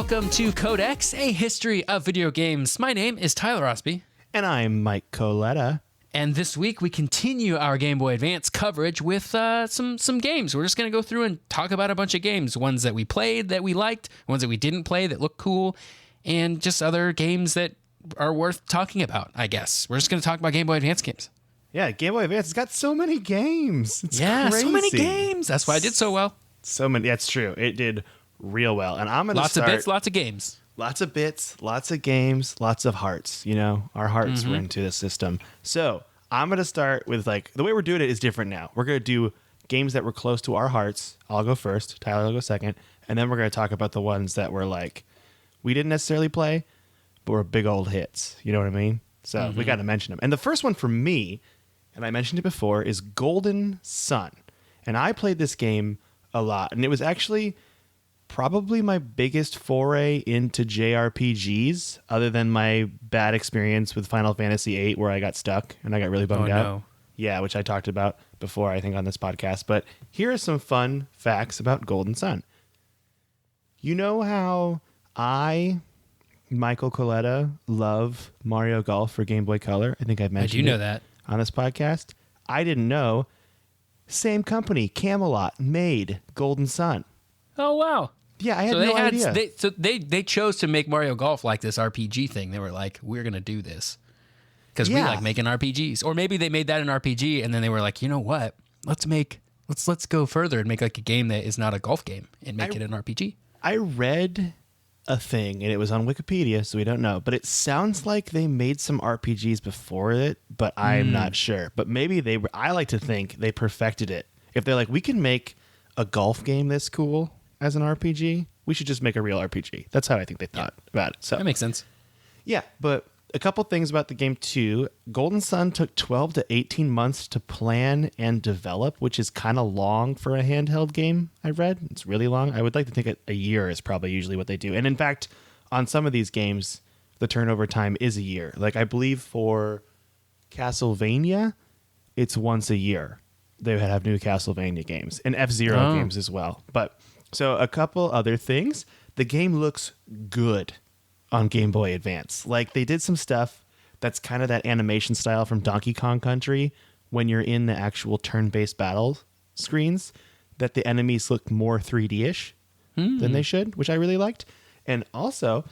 welcome to Codex, a history of video games. My name is Tyler Osby. And I'm Mike Coletta. And this week we continue our Game Boy Advance coverage with some games. We're just going to go through and talk about a bunch of games. Ones that we played that we liked, ones that we didn't play that look cool, and just other games that are worth talking about, I guess. We're just going to talk about Game Boy Advance games. Yeah, Game Boy Advance has got so many games. It's crazy. So many games. That's why I did so well. So many. That's true. It did real well. And I'm going to start... Lots of bits, lots of games. Lots of bits, lots of games, lots of hearts. You know, our hearts were into the system. So I'm going to start with, like, the way we're doing it is different now. We're going to do games that were close to our hearts. I'll go first. Tyler will go second. And then we're going to talk about the ones that were, like, we didn't necessarily play, but were big old hits. You know what I mean? So we got to mention them. And the first one for me, and I mentioned it before, is Golden Sun. And I played this game a lot. And it was actually probably my biggest foray into JRPGs, other than my bad experience with Final Fantasy VIII, where I got stuck and I got really bummed out. No. Yeah, which I talked about before, I think, on this podcast. But here are some fun facts about Golden Sun. You know how I, Michael Coletta, love Mario Golf for Game Boy Color? I think I've mentioned I do know that on this podcast. I didn't know. Same company, Camelot, made Golden Sun. Oh, wow. Yeah, I had no idea. They chose to make Mario Golf like this RPG thing. They were like, we're going to do this because we like making RPGs. Or maybe they made that an RPG and then they were like, you know what? Let's go further and make like a game that is not a golf game and make it an RPG. I read a thing and it was on Wikipedia, so we don't know. But it sounds like they made some RPGs before it, but I'm not sure. But maybe I like to think they perfected it. If they're like, we can make a golf game this cool as an RPG, we should just make a real RPG. That's how I think they thought about it. So that makes sense. Yeah, but a couple things about the game too. Golden Sun took 12 to 18 months to plan and develop, which is kind of long for a handheld game, I read. It's really long. I would like to think a year is probably usually what they do. And in fact, on some of these games, the turnover time is a year. Like I believe for Castlevania, it's once a year. They would have new Castlevania games and F-Zero games as well. But so a couple other things. The game looks good on Game Boy Advance. Like they did some stuff that's kind of that animation style from Donkey Kong Country when you're in the actual turn-based battle screens, that the enemies look more 3D-ish than they should, which I really liked. And also,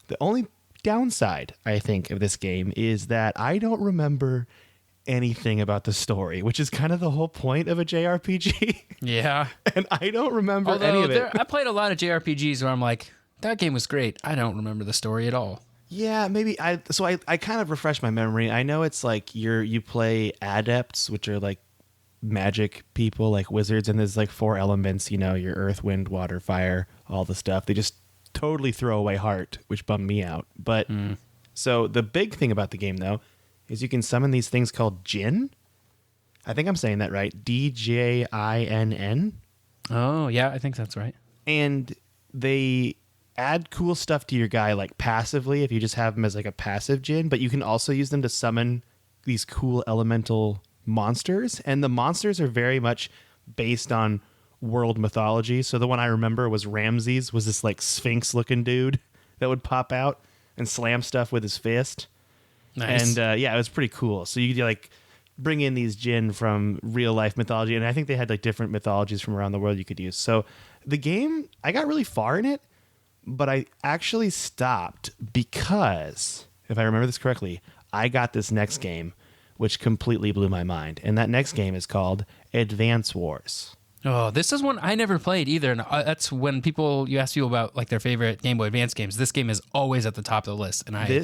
the only downside, I think, of this game is that I don't remember anything about the story, which is kind of the whole point of a JRPG. Yeah. And I don't remember any of it. I played a lot of JRPGs where I'm like, that game was great. I don't remember the story at all. Yeah, maybe I kind of refreshed my memory. I know it's like you play adepts, which are like magic people, like wizards, and there's like 4 elements, you know, your earth, wind, water, fire, all the stuff. They just totally throw away heart, which bummed me out. But so the big thing about the game though is you can summon these things called Djinn. I think I'm saying that right. Djinn. Oh, yeah, I think that's right. And they add cool stuff to your guy, like passively, if you just have them as like a passive Djinn, but you can also use them to summon these cool elemental monsters. And the monsters are very much based on world mythology. So the one I remember was Ramses, was this like Sphinx looking dude that would pop out and slam stuff with his fist. Nice. And yeah, it was pretty cool. So you could like bring in these Djinn from real life mythology, and I think they had like different mythologies from around the world you could use. So the game, I got really far in it, but I actually stopped because, if I remember this correctly, I got this next game, which completely blew my mind. And that next game is called Advance Wars. Oh, this is one I never played either. And that's when you ask people about like their favorite Game Boy Advance games, this game is always at the top of the list. And I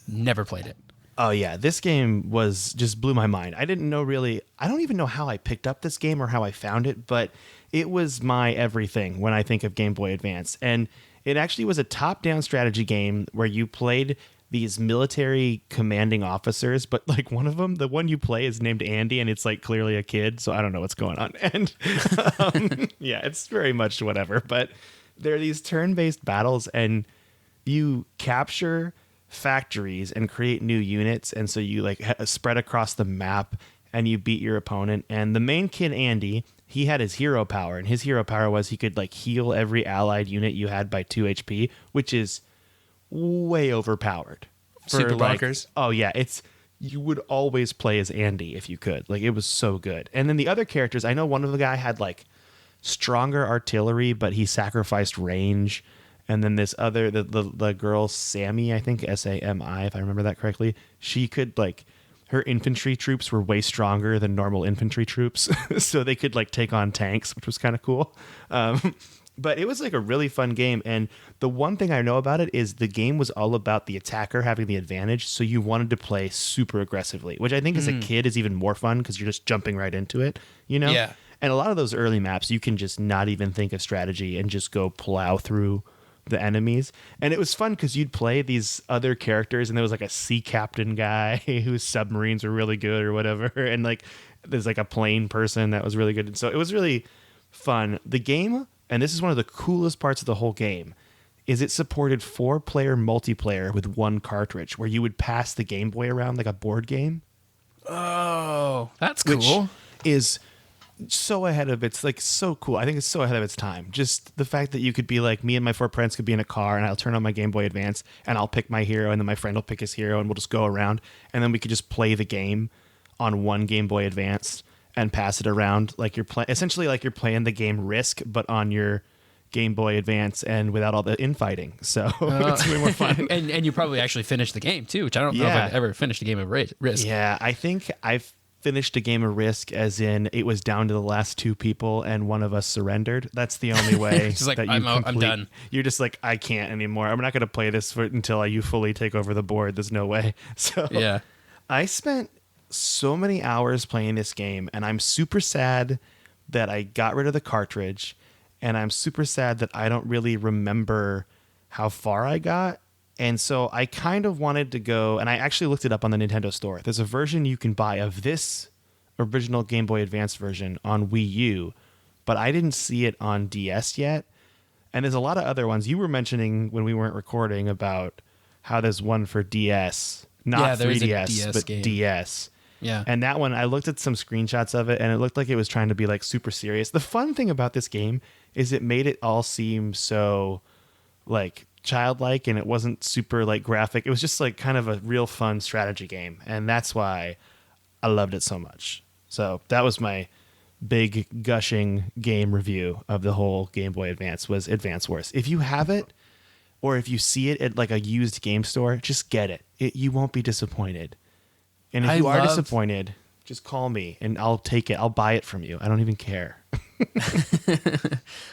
never played it. Oh, yeah. This game just blew my mind. I didn't know really. I don't even know how I picked up this game or how I found it, but it was my everything when I think of Game Boy Advance. And it actually was a top-down strategy game where you played these military commanding officers, but like one of them, the one you play is named Andy, and it's like clearly a kid, so I don't know what's going on. And yeah, it's very much whatever. But there are these turn-based battles, and you capture factories and create new units, and so you like spread across the map and you beat your opponent. And the main kid, Andy, he had his hero power, and his hero power was he could like heal every allied unit you had by 2 HP, which is way overpowered. Super like, bonkers. Oh yeah, you would always play as Andy if you could. Like, it was so good. And then the other characters, I know one of the guy had like stronger artillery, but he sacrificed range. And then this other, the girl Sammy, I think Sami, if I remember that correctly, she could like, her infantry troops were way stronger than normal infantry troops, so they could like take on tanks, which was kind of cool. But it was like a really fun game. And the one thing I know about it is the game was all about the attacker having the advantage. So you wanted to play super aggressively, which I think as a kid is even more fun because you're just jumping right into it, you know? Yeah. And a lot of those early maps, you can just not even think of strategy and just go plow through the enemies. And it was fun because you'd play these other characters, and there was like a sea captain guy whose submarines were really good or whatever. And like there's like a plane person that was really good. And so it was really fun. The game, and this is one of the coolest parts of the whole game, is it supported 4-player multiplayer with one cartridge where you would pass the Game Boy around like a board game. Oh, that's cool. Which is so ahead of its, like, so cool. I think it's so ahead of its time. Just the fact that you could be like, me and my 4 friends could be in a car, and I'll turn on my Game Boy Advance and I'll pick my hero, and then my friend will pick his hero, and we'll just go around, and then we could just play the game on one Game Boy Advance and pass it around like you're playing, essentially like you're playing the game Risk, but on your Game Boy Advance and without all the infighting. So it's way more fun. and you probably actually finished the game too, which I don't know if I've ever finished a game of Risk. Yeah, I think I've finished a game of Risk as in it was down to the last 2 people and one of us surrendered. That's the only way like, that I'm done. You're just like, I can't anymore. I'm not going to play this until you fully take over the board. There's no way. So yeah, I spent so many hours playing this game, and I'm super sad that I got rid of the cartridge, and I'm super sad that I don't really remember how far I got. And so I kind of wanted to go, and I actually looked it up on the Nintendo store. There's a version you can buy of this original Game Boy Advance version on Wii U, but I didn't see it on DS yet. And there's a lot of other ones. You were mentioning when we weren't recording about how there's one for DS, not 3DS, but game. DS. Yeah. And that one, I looked at some screenshots of it, and it looked like it was trying to be like super serious. The fun thing about this game is it made it all seem so like childlike, and it wasn't super like graphic. It was just like kind of a real fun strategy game, and that's why I loved it so much. So that was my big gushing game review of the whole Game Boy Advance, was Advance Wars. If you have it, or if you see it at like a used game store, just get it. You won't be disappointed. And if you are disappointed, just call me and I'll take it. I'll buy it from you. I don't even care.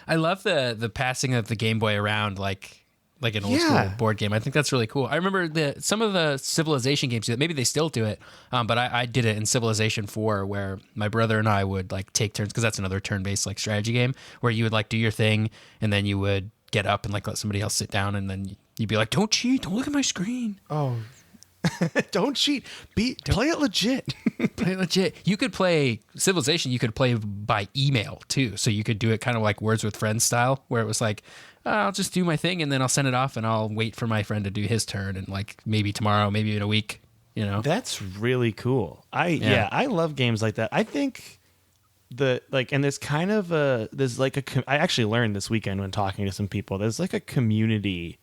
I love the passing of the Game Boy around like an old school board game. I think that's really cool. I remember some of the Civilization games do that. Maybe they still do it, but I did it in Civilization 4, where my brother and I would like take turns, because that's another turn-based like strategy game where you would like do your thing, and then you would get up and like let somebody else sit down, and then you'd be like, "Don't cheat! Don't look at my screen." Oh. Don't cheat. Play it legit. Play it legit. You could play Civilization. You could play by email too. So you could do it kind of like Words with Friends style, where it was like, I'll just do my thing and then I'll send it off, and I'll wait for my friend to do his turn, and like maybe tomorrow, maybe in a week. You know, that's really cool. I love games like that. I think and there's kind of I actually learned this weekend when talking to some people. There's like a community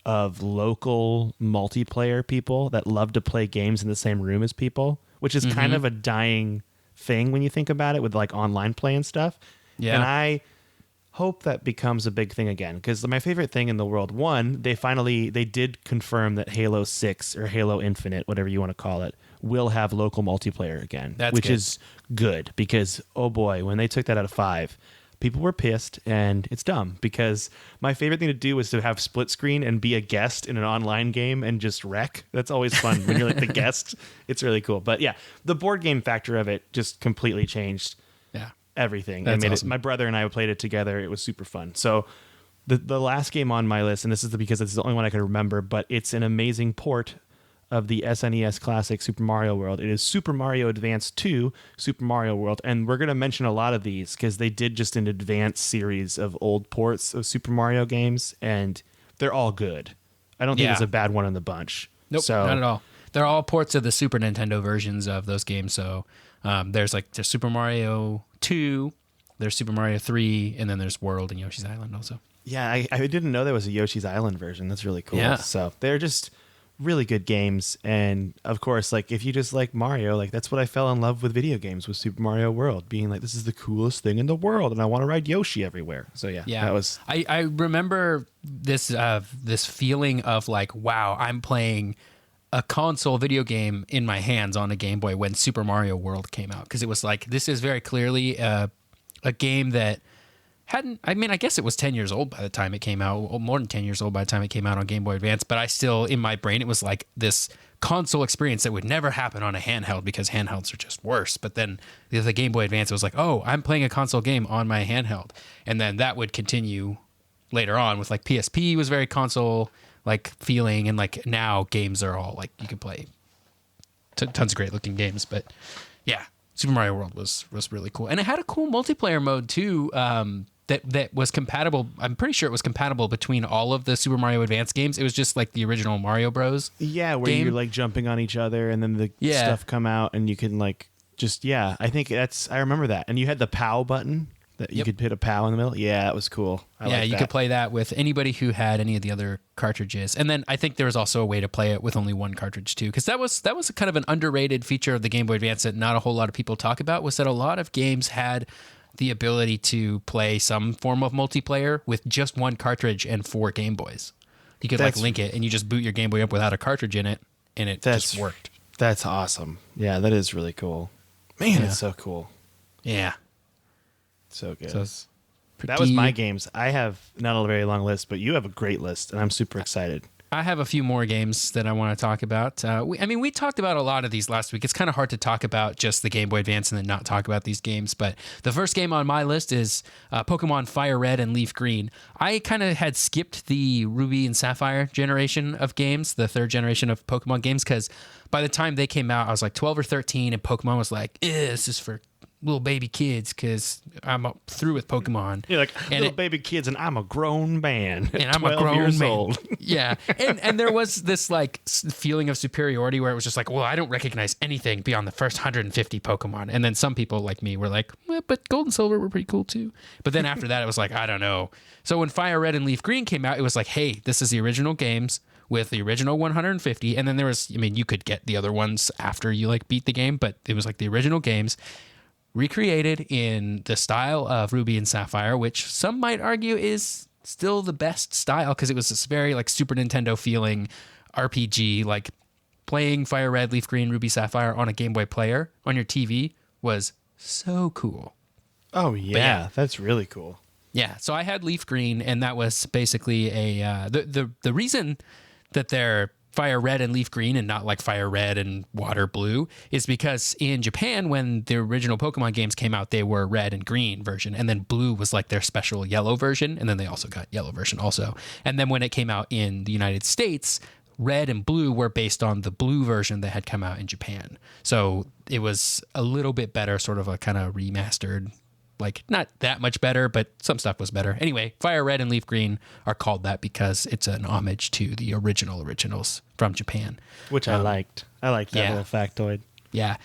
of local multiplayer people that love to play games in the same room as people, which is kind of a dying thing when you think about it with like online play and stuff. Yeah. And I hope that becomes a big thing again, because my favorite thing in the world, one, they did confirm that Halo 6 or Halo Infinite, whatever you want to call it, will have local multiplayer again, which is good, because oh boy, when they took that out of 5, people were pissed, and it's dumb, because my favorite thing to do was to have split screen and be a guest in an online game and just wreck. That's always fun when you're like the guest. It's really cool. But yeah, the board game factor of it just completely changed everything. That's made awesome. My brother and I played it together. It was super fun. So the last game on my list, and this is because it's the only one I can remember, but it's an amazing port of the SNES classic Super Mario World. It is Super Mario Advance 2 Super Mario World, and we're going to mention a lot of these because they did just an advanced series of old ports of Super Mario games, and they're all good. I don't think there's a bad one in the bunch. Nope, not at all. They're all ports of the Super Nintendo versions of those games. So there's Super Mario 2, There's Super Mario 3, and then there's World and Yoshi's Island also. Yeah, I didn't know there was a Yoshi's Island version. That's really cool. Yeah. So they're just really good games. And of course, like if you just like Mario, like that's what I fell in love with video games, with Super Mario World, being like, this is the coolest thing in the world, and I want to ride Yoshi everywhere. So yeah. That was. I remember this this feeling of like, wow, I'm playing a console video game in my hands on a Game Boy when Super Mario World came out, because it was like, this is very clearly a game that I guess it was 10 years old by the time it came out, or more than 10 years old by the time it came out on Game Boy Advance, but I still, in my brain, it was like this console experience that would never happen on a handheld, because handhelds are just worse. But then the Game Boy Advance, it was like, oh, I'm playing a console game on my handheld. And then that would continue later on with like PSP was very console like feeling, and like now games are all like, you can play tons of great looking games. But yeah, Super Mario World was really cool. And it had a cool multiplayer mode too, that was compatible. I'm pretty sure it was compatible between all of the Super Mario Advance games. It was just like the original Mario Bros. Yeah, where game. you're like jumping on each other, and then the stuff come out, and you can like just I think I remember that. And you had the POW button that you could hit a POW in the middle. Yeah, it was cool. You could play that with anybody who had any of the other cartridges. And then I think there was also a way to play it with only one cartridge too, because that was kind of an underrated feature of the Game Boy Advance that not a whole lot of people talk about, was that a lot of games had the ability to play some form of multiplayer with just one cartridge and 4 Game Boys. You could like link it, and you just boot your Game Boy up without a cartridge in it, and it just worked. That's awesome. Yeah, that is really cool. Man, it's so cool. Yeah. So good. So that was my games. I have not a very long list, but you have a great list, and I'm super excited. I have a few more games that I want to talk about. We talked about a lot of these last week. It's kind of hard to talk about just the Game Boy Advance and then not talk about these games. But the first game on my list is Pokemon Fire Red and Leaf Green. I kind of had skipped the Ruby and Sapphire generation of games, the third generation of Pokemon games, because by the time they came out, I was like 12 or 13, and Pokemon was like, this is for little baby kids, because I'm through with Pokemon. You're like, little baby kids, and I'm a grown man. And I'm a grown man. Old. Yeah. And there was this like feeling of superiority where it was just like, well, I don't recognize anything beyond the first 150 Pokemon. And then some people like me were like, well, but Gold and Silver were pretty cool too. But then after that, it was like, I don't know. So when Fire Red and Leaf Green came out, it was like, hey, this is the original games with the original 150. And then there was, you could get the other ones after you like beat the game, but it was like the original games recreated in the style of Ruby and Sapphire, which some might argue is still the best style, because it was this very like Super Nintendo feeling RPG. Like playing Fire Red, Leaf Green, Ruby, Sapphire on a Game Boy player on your TV was so cool. Oh yeah, that's really cool. Yeah, so I had Leaf Green, and that was basically the reason that they're Fire Red and Leaf Green and not like Fire Red and Water Blue is because in Japan, when the original Pokemon games came out, they were red and green version, and then blue was like their special yellow version, and then they also got yellow version also. And then when it came out in the United States, red and blue were based on the blue version that had come out in Japan. So it was a little bit better, sort of a kind of remastered, like not that much better, but some stuff was better. Anyway, Fire Red and Leaf Green are called that because it's an homage to the originals from Japan. Which I liked. I liked that little factoid. Yeah.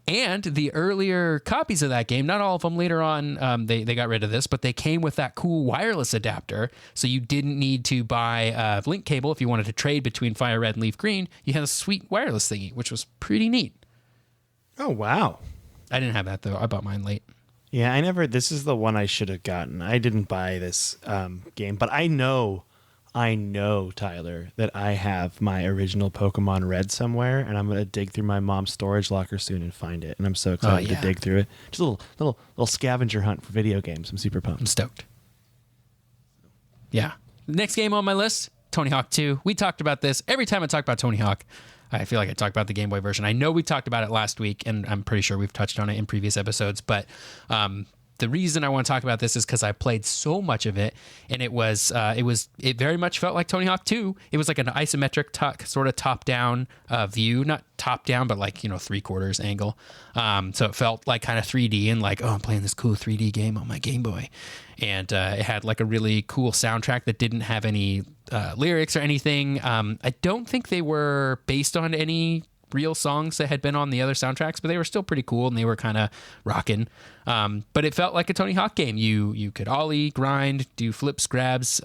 And the earlier copies of that game, not all of them later on, they got rid of this, but they came with that cool wireless adapter. So you didn't need to buy a link cable if you wanted to trade between Fire Red and Leaf Green. You had a sweet wireless thingy, which was pretty neat. Oh, wow. I didn't have that, though. I bought mine late. Yeah, this is the one I should have gotten. I didn't buy this game, but I know, Tyler, that I have my original Pokemon Red somewhere, and I'm going to dig through my mom's storage locker soon and find it. And I'm so excited to dig through it. Just a little scavenger hunt for video games. I'm super pumped. I'm stoked. Yeah. Next game on my list, Tony Hawk 2. We talked about this. Every time I talk about Tony Hawk, I feel like I talk about the Game Boy version. I know we talked about it last week, and I'm pretty sure we've touched on it in previous episodes, but the reason I want to talk about this is because I played so much of it, and it very much felt like Tony Hawk 2. It was like an isometric sort of top-down view, not top-down, but like, 3/4 angle. So it felt like kind of 3D and like, oh, I'm playing this cool 3D game on my Game Boy. And it had like a really cool soundtrack that didn't have any lyrics or anything. I don't think they were based on any real songs that had been on the other soundtracks, but they were still pretty cool and they were kind of rocking. But it felt like a Tony Hawk game. You could ollie, grind, do flips, grabs,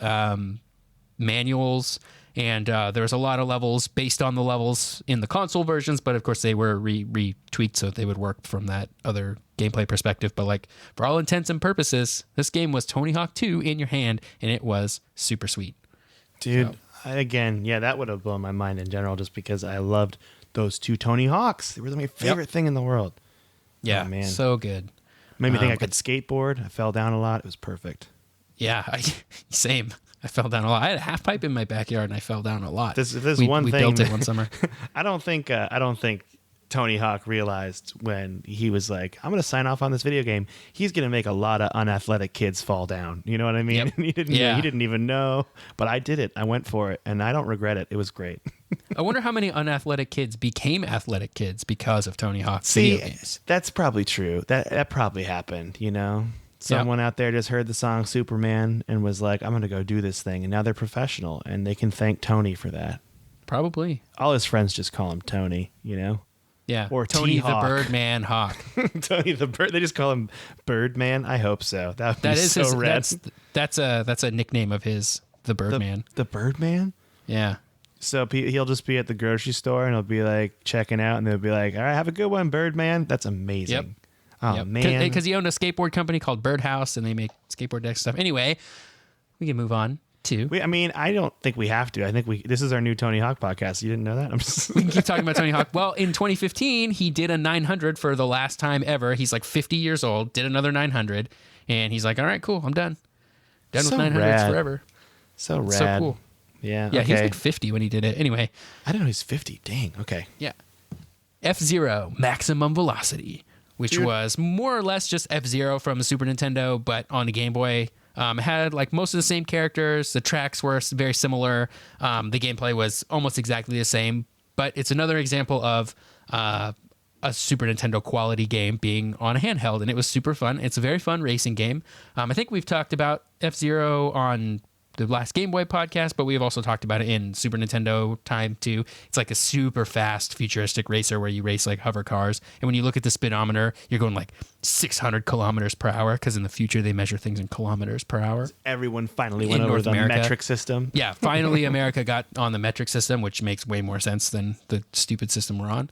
manuals, and there was a lot of levels based on the levels in the console versions, but of course they were retweaked so they would work from that other gameplay perspective. But like for all intents and purposes, this game was Tony Hawk 2 in your hand, and it was super sweet. Dude, again, yeah, that would have blown my mind in general just because I loved those two Tony Hawks. They were my favorite thing in the world. Yeah, oh, man. So good. Made me think I could skateboard. I fell down a lot. It was perfect. Yeah, same. I fell down a lot. I had a half pipe in my backyard, and I fell down a lot. There's we one thing. We built it one summer. I don't think Tony Hawk realized when he was like, I'm going to sign off on this video game, he's going to make a lot of unathletic kids fall down. You know what I mean? Yep. he didn't even know, but I did it. I went for it, and I don't regret it. It was great. I wonder how many unathletic kids became athletic kids because of Tony Hawk's video games. That's probably true. That probably happened, you know? Someone out there just heard the song Superman and was like, I'm going to go do this thing. And now they're professional, and they can thank Tony for that. Probably. All his friends just call him Tony, you know? Yeah. Or Tony T-Hawk. the Birdman Hawk. Tony the Bird. They just call him Birdman. I hope so. That would be so rad. That's a nickname of his, the Birdman. The Birdman? Yeah. So he'll just be at the grocery store and he'll be like checking out, and they'll be like, all right, have a good one, Birdman. That's amazing. Yep. Oh, man. Because he owned a skateboard company called Birdhouse, and they make skateboard deck stuff. Anyway, we can move on to... I don't think we have to. I think this is our new Tony Hawk podcast. You didn't know that? We can keep talking about Tony Hawk. Well, in 2015, he did a 900 for the last time ever. He's like 50 years old, did another 900, and he's like, all right, cool, I'm done. Done with 900s forever. So rad. So cool. Yeah, he was like 50 when he did it. Anyway. I didn't know he's 50. Dang, okay. Yeah. F-Zero Maximum Velocity, which was more or less just F-Zero from the Super Nintendo, but on a Game Boy. It had like most of the same characters. The tracks were very similar. The gameplay was almost exactly the same, but it's another example of a Super Nintendo quality game being on a handheld, and it was super fun. It's a very fun racing game. I think we've talked about F-Zero on the last Game Boy podcast, but we've also talked about it in Super Nintendo time too. It's like a super fast futuristic racer where you race like hover cars. And when you look at the speedometer, you're going like 600 kilometers per hour, because in the future they measure things in kilometers per hour. Everyone finally went over the metric system. Yeah, finally America got on the metric system, which makes way more sense than the stupid system we're on.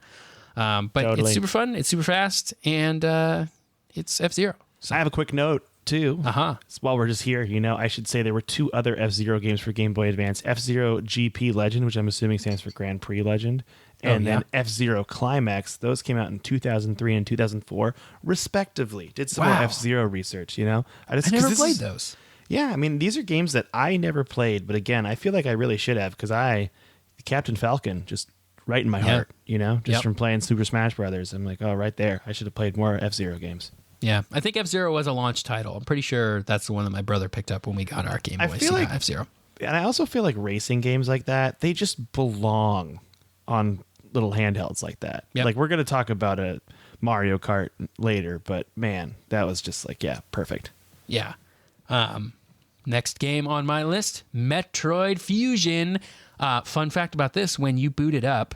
But It's super fun, it's super fast, and it's F-Zero. So. I have a quick note too. So while we're just here, I should say there were two other F-Zero games for Game Boy Advance. F-Zero GP Legend, which I'm assuming stands for Grand Prix Legend, and then F-Zero Climax. Those came out in 2003 and 2004, respectively. Did some more F-Zero research, I never played those. Yeah, these are games that I never played, but again, I feel like I really should have, because Captain Falcon, just right in my heart, from playing Super Smash Brothers. I'm like, oh, right there. I should have played more F-Zero games. Yeah, I think F-Zero was a launch title. I'm pretty sure that's the one that my brother picked up when we got our Game Boy. I feel like F-Zero. And I also feel like racing games like that, they just belong on little handhelds like that. Yep. Like, we're going to talk about a Mario Kart later, but man, that was just like, perfect. Yeah. Next game on my list, Metroid Fusion. Fun fact about this, when you boot it up,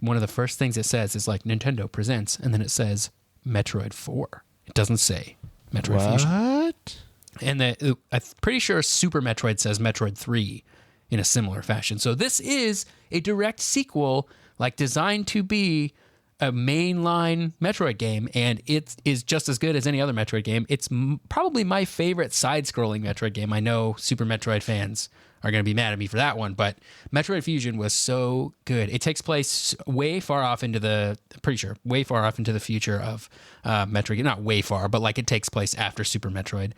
one of the first things it says is like Nintendo Presents, and then it says Metroid 4. It doesn't say Metroid Fusion. What? And I'm pretty sure Super Metroid says Metroid 3 in a similar fashion. So this is a direct sequel, like designed to be a mainline Metroid game, and it is just as good as any other Metroid game. It's probably my favorite side-scrolling Metroid game. I know Super Metroid fans are going to be mad at me for that one, but Metroid Fusion was so good. It takes place way far off into the future of Metroid. Not way far, but like it takes place after Super Metroid,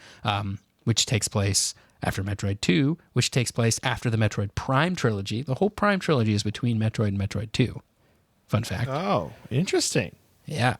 which takes place after Metroid 2, which takes place after the Metroid Prime trilogy. The whole Prime trilogy is between Metroid and Metroid 2. Fun fact. Oh, interesting. Yeah.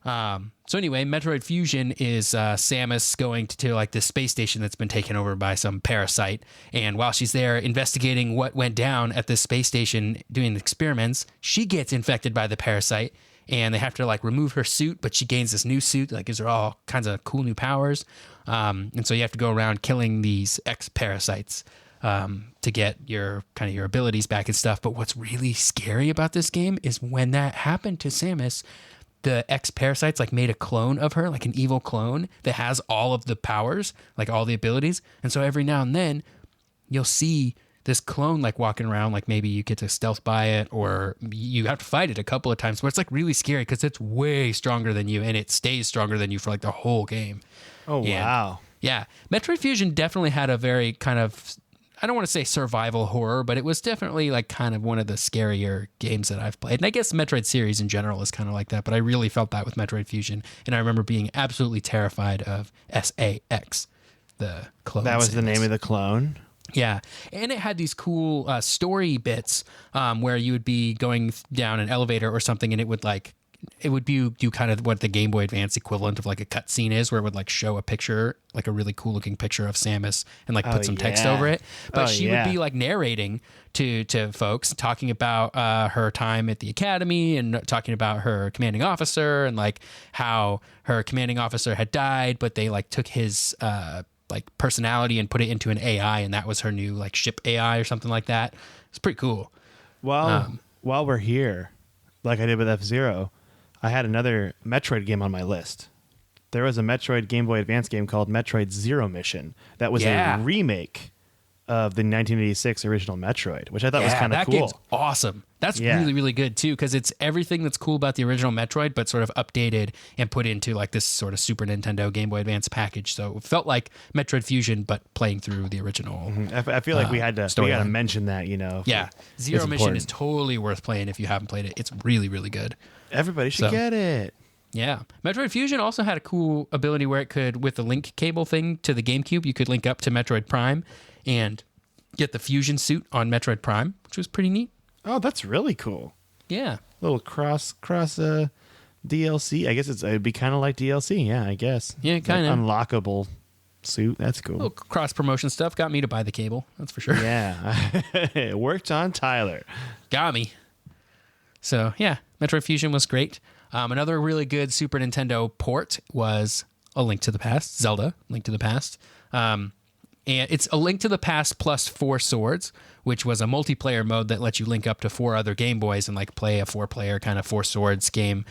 So anyway, Metroid Fusion is Samus going to like this space station that's been taken over by some parasite. And while she's there investigating what went down at this space station doing experiments, she gets infected by the parasite, and they have to like remove her suit, but she gains this new suit that gives her all kinds of cool new powers. And so you have to go around killing these ex-parasites. to get your abilities back and stuff. But what's really scary about this game is when that happened to Samus, the ex-parasites like made a clone of her, like an evil clone that has all of the powers, like all the abilities. And so every now and then you'll see this clone like walking around, like maybe you get to stealth by it or you have to fight it a couple of times, where it's like really scary because it's way stronger than you and it stays stronger than you for like the whole game. Oh, wow. Yeah. Metroid Fusion definitely had a very kind of, I don't want to say survival horror, but it was definitely like kind of one of the scarier games that I've played. And I guess the Metroid series in general is kind of like that, but I really felt that with Metroid Fusion. And I remember being absolutely terrified of SAX, the clone. That was the name of the clone? Yeah. And it had these cool story bits where you would be going down an elevator or something, and it would be do kind of what the Game Boy Advance equivalent of like a cutscene is, where it would like show a picture, like a really cool looking picture of Samus and like put some text over it. But she would be like narrating to folks, talking about her time at the academy and talking about her commanding officer and like how her commanding officer had died, but they like took his like personality and put it into an AI, and that was her new like ship AI or something like that. It's pretty cool. Well, while we're here, like I did with F-Zero, I had another Metroid game on my list. There was a Metroid Game Boy Advance game called Metroid Zero Mission that was a remake of the 1986 original Metroid, which I thought was kind of cool. That game's awesome. That's really, really good too, because it's everything that's cool about the original Metroid, but sort of updated and put into like this sort of Super Nintendo Game Boy Advance package. So it felt like Metroid Fusion, but playing through the original. I feel like we had to mention that, you know. Yeah, Zero Mission is totally worth playing if you haven't played it. It's really, really good. Everybody should get it. Yeah. Metroid Fusion also had a cool ability where it could, with the link cable thing to the GameCube, you could link up to Metroid Prime and get the fusion suit on Metroid Prime, which was pretty neat. Oh, that's really cool. Yeah. Little cross DLC. I guess it'd be kind of like DLC. Yeah, I guess. Yeah, kind of. Unlockable suit. That's cool. Little cross promotion stuff. Got me to buy the cable. That's for sure. Yeah. It worked on Tyler. Got me. So, yeah, Metroid Fusion was great. Another really good Super Nintendo port was A Link to the Past, Zelda, Link to the Past. And it's A Link to the Past plus 4 Swords, which was a multiplayer mode that lets you link up to 4 other Game Boys and like play a 4-player kind of 4 Swords game,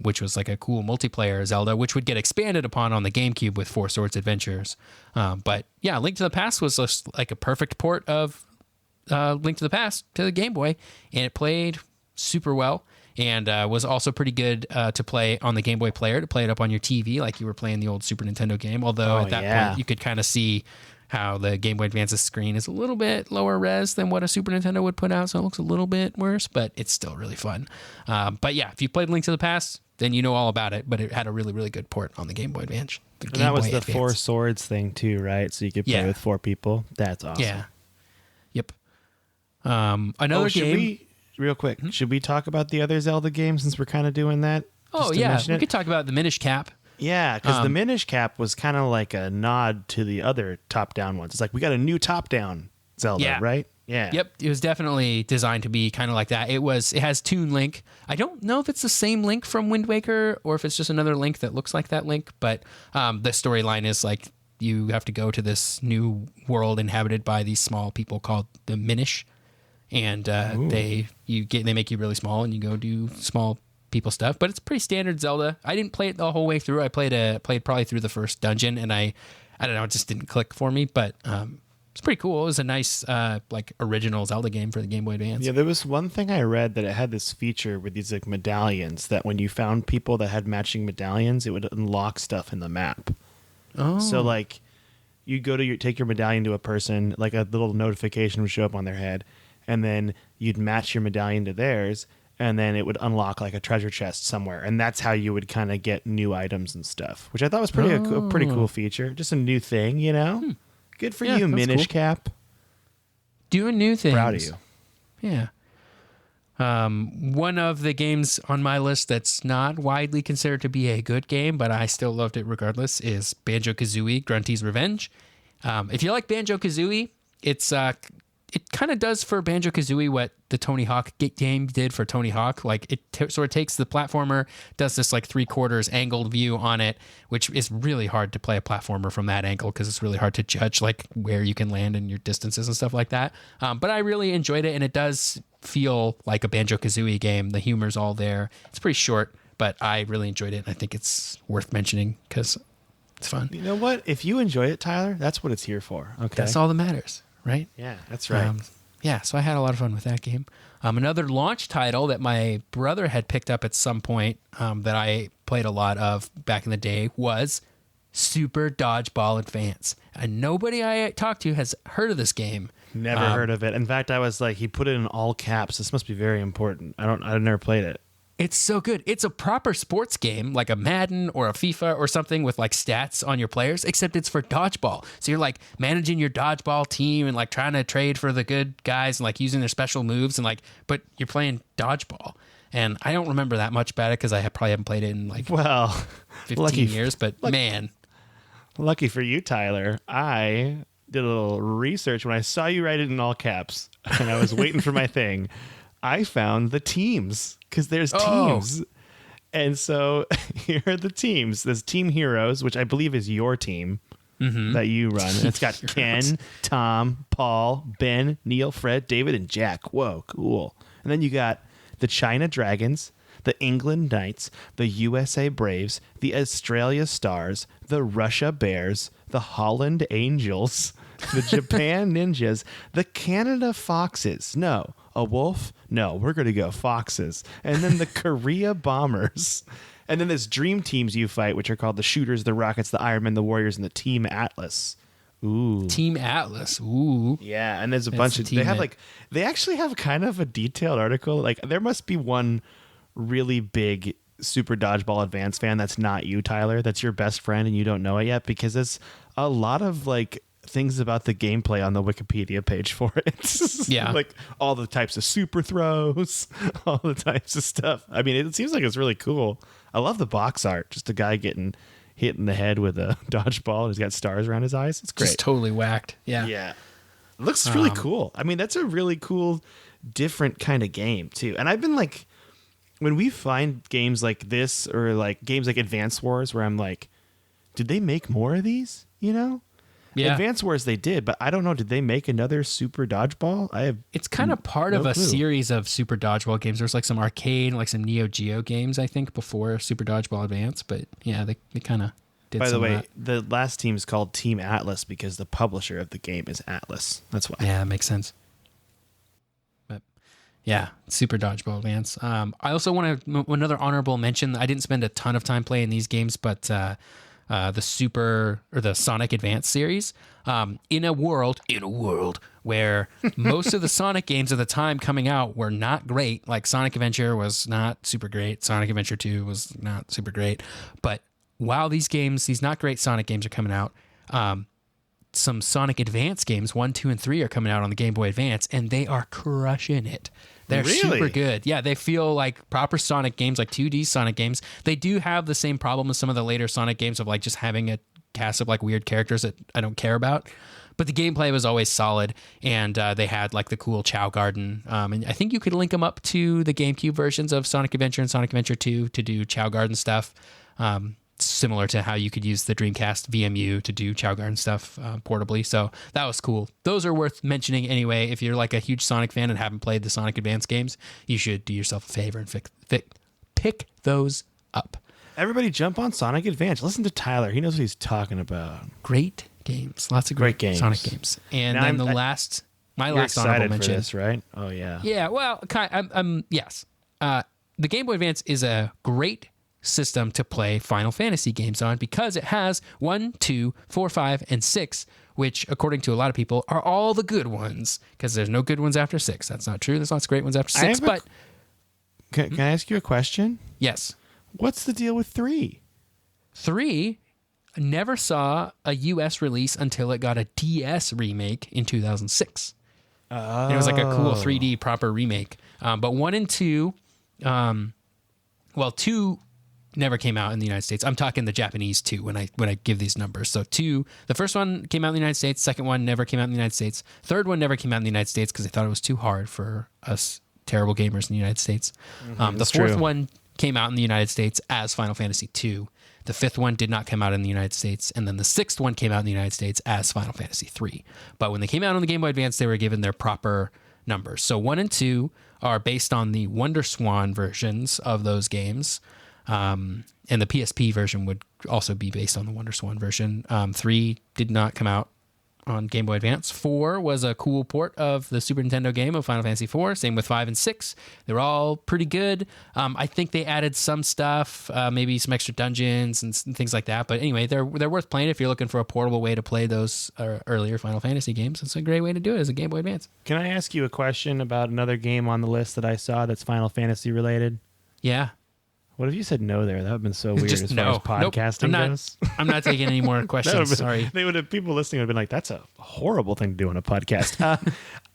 which was like a cool multiplayer Zelda, which would get expanded upon on the GameCube with 4 Swords Adventures. But yeah, Link to the Past was just like a perfect port of Link to the Past to the Game Boy, and it played super well. And was also pretty good to play on the Game Boy player, to play it up on your TV like you were playing the old Super Nintendo game. Although at that point, you could kind of see how the Game Boy Advance's screen is a little bit lower res than what a Super Nintendo would put out, so it looks a little bit worse, but it's still really fun. But yeah, if you played Link to the Past, then you know all about it, but it had a really, really good port on the Game Boy Advance. And that was the 4 Swords thing too, right? So you could play with 4 people. That's awesome. Yeah. Yep. Another game... Real quick, should we talk about the other Zelda games since we're kind of doing that? Oh, yeah. We could talk about the Minish Cap. Yeah, because the Minish Cap was kind of like a nod to the other top-down ones. It's like, we got a new top-down Zelda, right? Yeah. Yep. It was definitely designed to be kind of like that. It has Toon Link. I don't know if it's the same Link from Wind Waker or if it's just another Link that looks like that Link, but the storyline is like you have to go to this new world inhabited by these small people called the Minish. And they make you really small, and you go do small people stuff. But it's pretty standard Zelda. I didn't play it the whole way through. I played probably through the first dungeon, and I don't know, it just didn't click for me. But it's pretty cool. It was a nice like original Zelda game for the Game Boy Advance. Yeah, there was one thing I read that it had this feature with these like medallions that when you found people that had matching medallions, it would unlock stuff in the map. Oh, so like you go to take your medallion to a person, like a little notification would show up on their head. And then you'd match your medallion to theirs, and then it would unlock like a treasure chest somewhere. And that's how you would kind of get new items and stuff, which I thought was a pretty cool feature. Just a new thing, you know? Good for you, Minish Cap. Doing new things. Proud of you. Yeah. One of the games on my list that's not widely considered to be a good game, but I still loved it regardless, is Banjo-Kazooie Grunty's Revenge. If you like Banjo-Kazooie, it's it kind of does for Banjo-Kazooie what the Tony Hawk game did for Tony Hawk. Like it sort of takes the platformer, does this like 3/4 angled view on it, which is really hard to play a platformer from that angle because it's really hard to judge like where you can land and your distances and stuff like that. But I really enjoyed it, and it does feel like a Banjo-Kazooie game. The humor's all there. It's pretty short, but I really enjoyed it, and I think it's worth mentioning because it's fun. You know what? If you enjoy it, Tyler, that's what it's here for. Okay, That's all that matters, right? Yeah, that's right. Yeah, so I had a lot of fun with that game. Another launch title that my brother had picked up at some point that I played a lot of back in the day was Super Dodgeball Advance. And nobody I talked to has heard of this game. Never heard of it. In fact, I was like, he put it in all caps. This must be very important. I've never played it. It's so good. It's a proper sports game, like a Madden or a FIFA or something with like stats on your players, except it's for dodgeball. So you're like managing your dodgeball team and like trying to trade for the good guys and like using their special moves and like, but you're playing dodgeball. And I don't remember that much about it because I probably haven't played it in like 15 years, but man. Lucky for you, Tyler. I did a little research when I saw you write it in all caps and I was waiting for my thing. I found the teams because there's teams. And so here are the teams. There's Team Heroes, which I believe is your team that you run. And it's got Ken, Tom, Paul, Ben, Neil, Fred, David, and Jack. Whoa, cool. And then you got the China Dragons, the England Knights, the USA Braves, the Australia Stars, the Russia Bears, the Holland Angels, the Japan Ninjas, the Canada Foxes. No, a wolf? No, we're going to go foxes. And then the Korea Bombers. And then there's dream teams you fight, which are called the Shooters, the Rockets, the Ironmen, the Warriors, and the Team Atlas. Ooh. Team Atlas. Ooh. Yeah, and there's a bunch of... They actually have kind of a detailed article. Like, there must be one really big Super Dodgeball Advance fan that's not you, Tyler. That's your best friend and you don't know it yet, because there's a lot of, like, things about the gameplay on the Wikipedia page for it. Yeah. Like all the types of super throws, all the types of stuff. I mean, it seems like it's really cool. I love the box art. Just a guy getting hit in the head with a dodgeball and he's got stars around his eyes. It's great. Just totally whacked. Yeah. Yeah. It looks really cool. I mean, that's a really cool, different kind of game too. And I've been like, when we find games like this or like games like Advance Wars where I'm like, did they make more of these? You know? Yeah. Advance Wars they did, but I don't know. Did they make another Super Dodgeball? It's kind of part of a series of Super Dodgeball games. There's like some arcade, like some Neo Geo games, I think, before Super Dodgeball Advance. But yeah, they kind of did. By the way, of the last team is called Team Atlas because the publisher of the game is Atlas. That's why. Yeah, that makes sense. But yeah, Super Dodgeball Advance. I also want to another honorable mention. I didn't spend a ton of time playing these games, but the Sonic Advance series, in a world where most of the Sonic games at the time coming out were not great. Like Sonic Adventure was not super great. Sonic Adventure 2 was not super great. But while these not great Sonic games are coming out, some Sonic Advance games, 1, 2, and 3 are coming out on the Game Boy Advance, and they are crushing it. They're super good. Yeah, they feel like proper Sonic games, like 2D Sonic games. They do have the same problem as some of the later Sonic games of like just having a cast of like weird characters that I don't care about. But the gameplay was always solid, and they had like the cool Chow Garden. And I think you could link them up to the GameCube versions of Sonic Adventure and Sonic Adventure 2 to do Chow Garden stuff. Similar to how you could use the Dreamcast VMU to do Chow Garden stuff portably. So that was cool. Those are worth mentioning anyway. If you're like a huge Sonic fan and haven't played the Sonic Advance games, you should do yourself a favor and pick those up. Everybody jump on Sonic Advance. Listen to Tyler. He knows what he's talking about. Great games. Lots of great games. Sonic games. And now then my last honorable mention. For this, right? Oh, yeah. Yeah, well, yes. The Game Boy Advance is a great system to play Final Fantasy games on because it has 1, 2, 4, 5, and 6, which, according to a lot of people, are all the good ones because there's no good ones after 6. That's not true. There's lots of great ones after 6, but... Can I ask you a question? Yes. What's the deal with 3? 3 never saw a U.S. release until it got a DS remake in 2006. Oh. And it was like a cool 3D proper remake. But 1 and 2... 2 never came out in the United States. I'm talking the Japanese 2 when I give these numbers. So 2, the first one came out in the United States. Second one never came out in the United States. Third one never came out in the United States because they thought it was too hard for us terrible gamers in the United States. The fourth one came out in the United States as Final Fantasy 2. The fifth one did not come out in the United States. And then the sixth one came out in the United States as Final Fantasy 3. But when they came out on the Game Boy Advance, they were given their proper numbers. So 1 and 2 are based on the Wonder Swan versions of those games. And the PSP version would also be based on the Wonder Swan version. 3 did not come out on Game Boy Advance. 4 was a cool port of the Super Nintendo game of Final Fantasy 4. Same with 5 and 6. They were all pretty good. I think they added some stuff, maybe some extra dungeons and things like that. But anyway, they're worth playing if you're looking for a portable way to play those earlier Final Fantasy games. It's a great way to do it as a Game Boy Advance. Can I ask you a question about another game on the list that I saw that's Final Fantasy related? Yeah. What if you said no there? That would have been so weird Just as far as podcasting goes. I'm not taking any more questions. Sorry. They would have, people listening would have been like, that's a horrible thing to do on a podcast.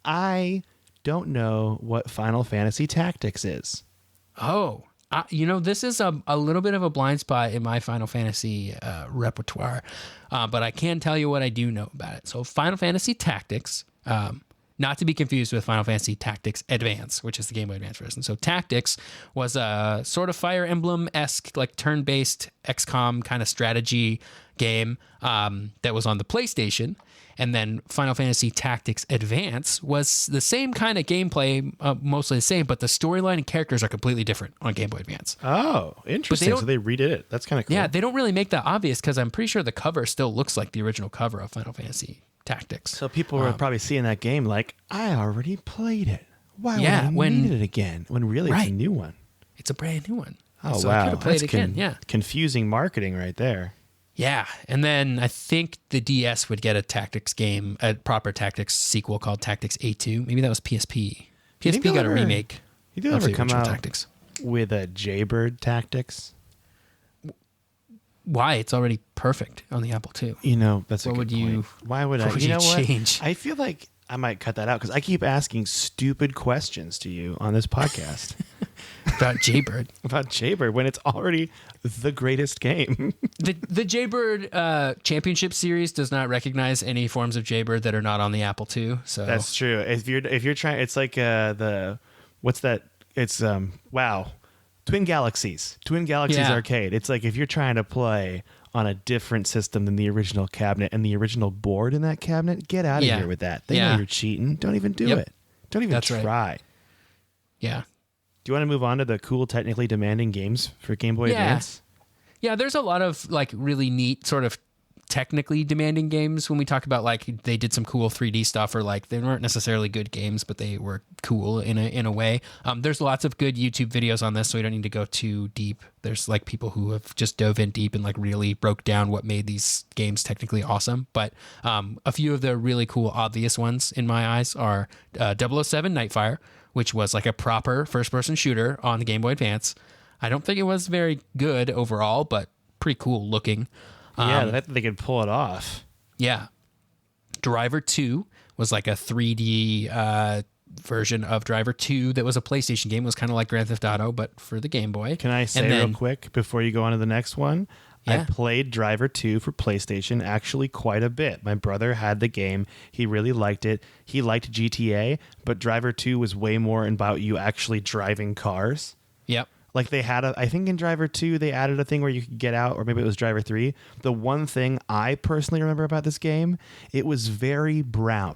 I don't know what Final Fantasy Tactics is. Oh, this is a little bit of a blind spot in my Final Fantasy repertoire, but I can tell you what I do know about it. So Final Fantasy Tactics, not to be confused with Final Fantasy Tactics Advance, which is the Game Boy Advance version. So Tactics was a sort of Fire Emblem-esque, like turn-based XCOM kind of strategy game that was on the PlayStation. And then Final Fantasy Tactics Advance was the same kind of gameplay, mostly the same, but the storyline and characters are completely different on Game Boy Advance. Oh, interesting. So they redid it. That's kind of cool. Yeah, they don't really make that obvious because I'm pretty sure the cover still looks like the original cover of Final Fantasy Tactics. So people were probably seeing that game like, I already played it. Why would I need it again? When really it's a new one. It's a brand new one. Oh, so wow. I could have played it again. Yeah. Confusing marketing right there. Yeah. And then I think the DS would get a Tactics game, a proper Tactics sequel called Tactics A2. Maybe that was PSP. PSP got a remake. You think they'll ever come out Tactics with a Jaybird Tactics? Why? It's already perfect on the Apple II. That's a good point. Why would I? What would you change? I feel like I might cut that out because I keep asking stupid questions to you on this podcast. About Jaybird. About Jaybird when it's already the greatest game. The Jaybird Championship Series does not recognize any forms of Jaybird that are not on the Apple II. So that's true. If you're trying, it's like what's that? It's wow. Twin Galaxies Arcade. It's like if you're trying to play on a different system than the original cabinet and the original board in that cabinet, get out of here with that. They know you're cheating. Don't even do it. Don't even try. Right. Yeah. Do you want to move on to the cool, technically demanding games for Game Boy Advance? Yeah, there's a lot of like really neat sort of technically demanding games when we talk about like they did some cool 3D stuff or like they weren't necessarily good games, but they were cool in a way. There's lots of good YouTube videos on this, so we don't need to go too deep. There's like people who have just dove in deep and like really broke down what made these games technically awesome. But a few of the really cool, obvious ones in my eyes are 007 Nightfire, which was like a proper first-person shooter on the Game Boy Advance. I don't think it was very good overall, but pretty cool looking. They could pull it off. Yeah. Driver 2 was like a 3D version of Driver 2 that was a PlayStation game. It was kind of like Grand Theft Auto, but for the Game Boy. Can I say real quick before you go on to the next one? Yeah. I played Driver 2 for PlayStation actually quite a bit. My brother had the game. He really liked it. He liked GTA, but Driver 2 was way more about you actually driving cars. Yep. Like they had I think in Driver 2, they added a thing where you could get out, or maybe it was Driver 3. The one thing I personally remember about this game, it was very brown.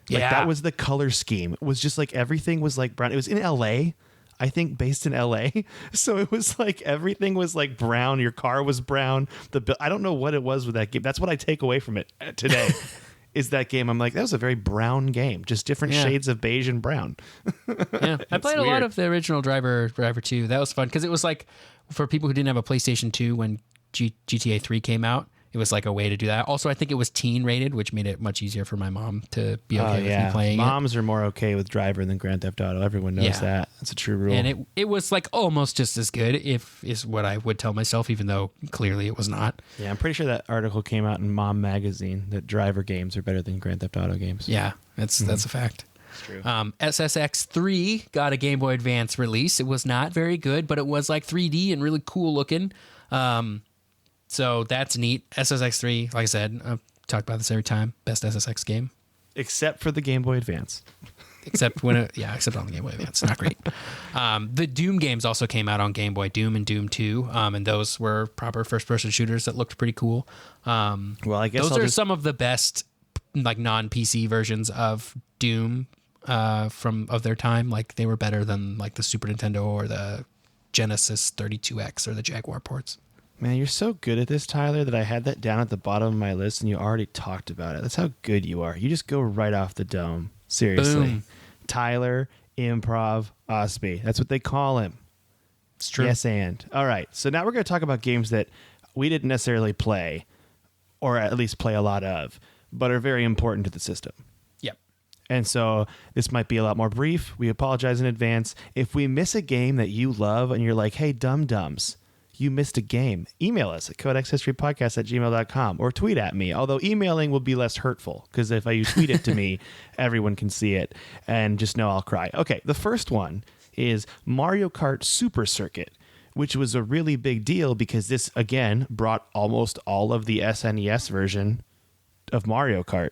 Like that was the color scheme. It was just like everything was like brown. It was in LA, I think based in LA. So it was like everything was like brown. Your car was brown. I don't know what it was with that game. That's what I take away from it today. Is that game. I'm like, that was a very brown game. Just different shades of beige and brown. Yeah. I played a lot of the original Driver 2. That was fun because it was like for people who didn't have a PlayStation 2 when GTA 3 came out, it was like a way to do that. Also, I think it was teen rated, which made it much easier for my mom to be okay with me playing Moms are more okay with Driver than Grand Theft Auto. Everyone knows that. That's a true rule. And it was like almost just as good, is what I would tell myself, even though clearly it was not. Yeah, I'm pretty sure that article came out in Mom Magazine that Driver games are better than Grand Theft Auto games. Yeah, that's a fact. It's true. SSX3 got a Game Boy Advance release. It was not very good, but it was like 3D and really cool looking. So that's neat. SSX3, like I said, I've talked about this every time. Best SSX game. Except for the Game Boy Advance. Except except on the Game Boy Advance. Not great. The Doom games also came out on Game Boy, Doom and Doom 2. And those were proper first-person shooters that looked pretty cool. Well, I guess those are some of the best like non-PC versions of Doom of their time. Like they were better than like the Super Nintendo or the Genesis 32X or the Jaguar ports. Man, you're so good at this, Tyler, that I had that down at the bottom of my list and you already talked about it. That's how good you are. You just go right off the dome. Seriously. Boom. Tyler Improv Osby. That's what they call him. It's true. Yes, and. All right. So now we're going to talk about games that we didn't necessarily play, or at least play a lot of, but are very important to the system. Yep. And so this might be a lot more brief. We apologize in advance. If we miss a game that you love and you're like, hey, dum-dums, you missed a game, email us at codexhistorypodcast@gmail.com or tweet at me. Although emailing will be less hurtful because if you tweet it to me, everyone can see it and just know I'll cry. Okay, the first one is Mario Kart Super Circuit, which was a really big deal because this, again, brought almost all of the SNES version of Mario Kart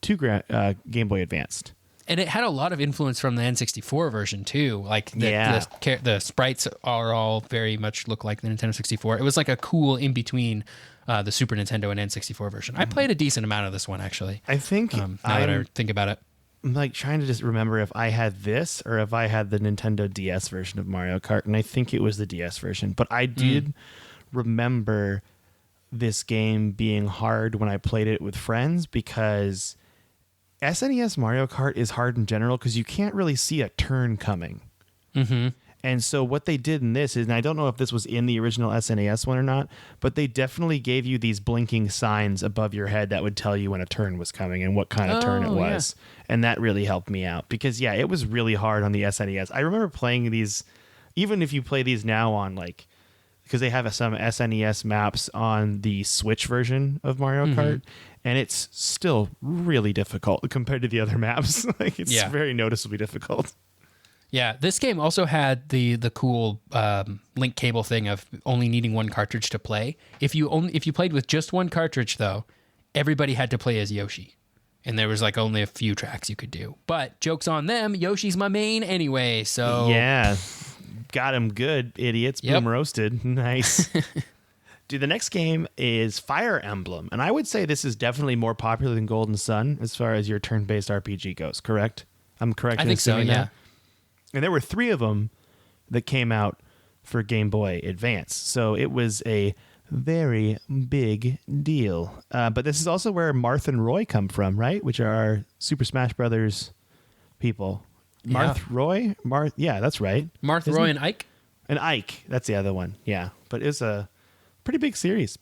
to Game Boy Advanced. And it had a lot of influence from the N64 version too. Like the sprites are all very much look like the Nintendo 64. It was like a cool in between the Super Nintendo and N64 version. I played a decent amount of this one actually. I think now that I think about it, I'm like trying to just remember if I had this or if I had the Nintendo DS version of Mario Kart, and I think it was the DS version. But I did remember this game being hard when I played it with friends because SNES Mario Kart is hard in general because you can't really see a turn coming. Mm-hmm. And so what they did in this is, and I don't know if this was in the original SNES one or not, but they definitely gave you these blinking signs above your head that would tell you when a turn was coming and what kind of turn it was. Yeah. And that really helped me out because, yeah, it was really hard on the SNES. I remember playing these, even if you play these now on like, because they have some SNES maps on the Switch version of Mario Kart, and it's still really difficult compared to the other maps. Like it's very noticeably difficult. Yeah, this game also had the cool link cable thing of only needing one cartridge to play. If you played with just one cartridge, though, everybody had to play as Yoshi, and there was like only a few tracks you could do. But joke's on them, Yoshi's my main anyway. So yeah, got him good, idiots. Boom roasted, nice. Dude, the next game is Fire Emblem, and I would say this is definitely more popular than Golden Sun as far as your turn-based RPG goes. Correct? I'm correct. I think so. Yeah. And there were 3 of them that came out for Game Boy Advance. So it was a very big deal. But this is also where Marth and Roy come from, right? Which are our Super Smash Brothers people. Roy? Yeah, that's right. Roy, and Ike? And Ike. That's the other one. Yeah. But it's a pretty big series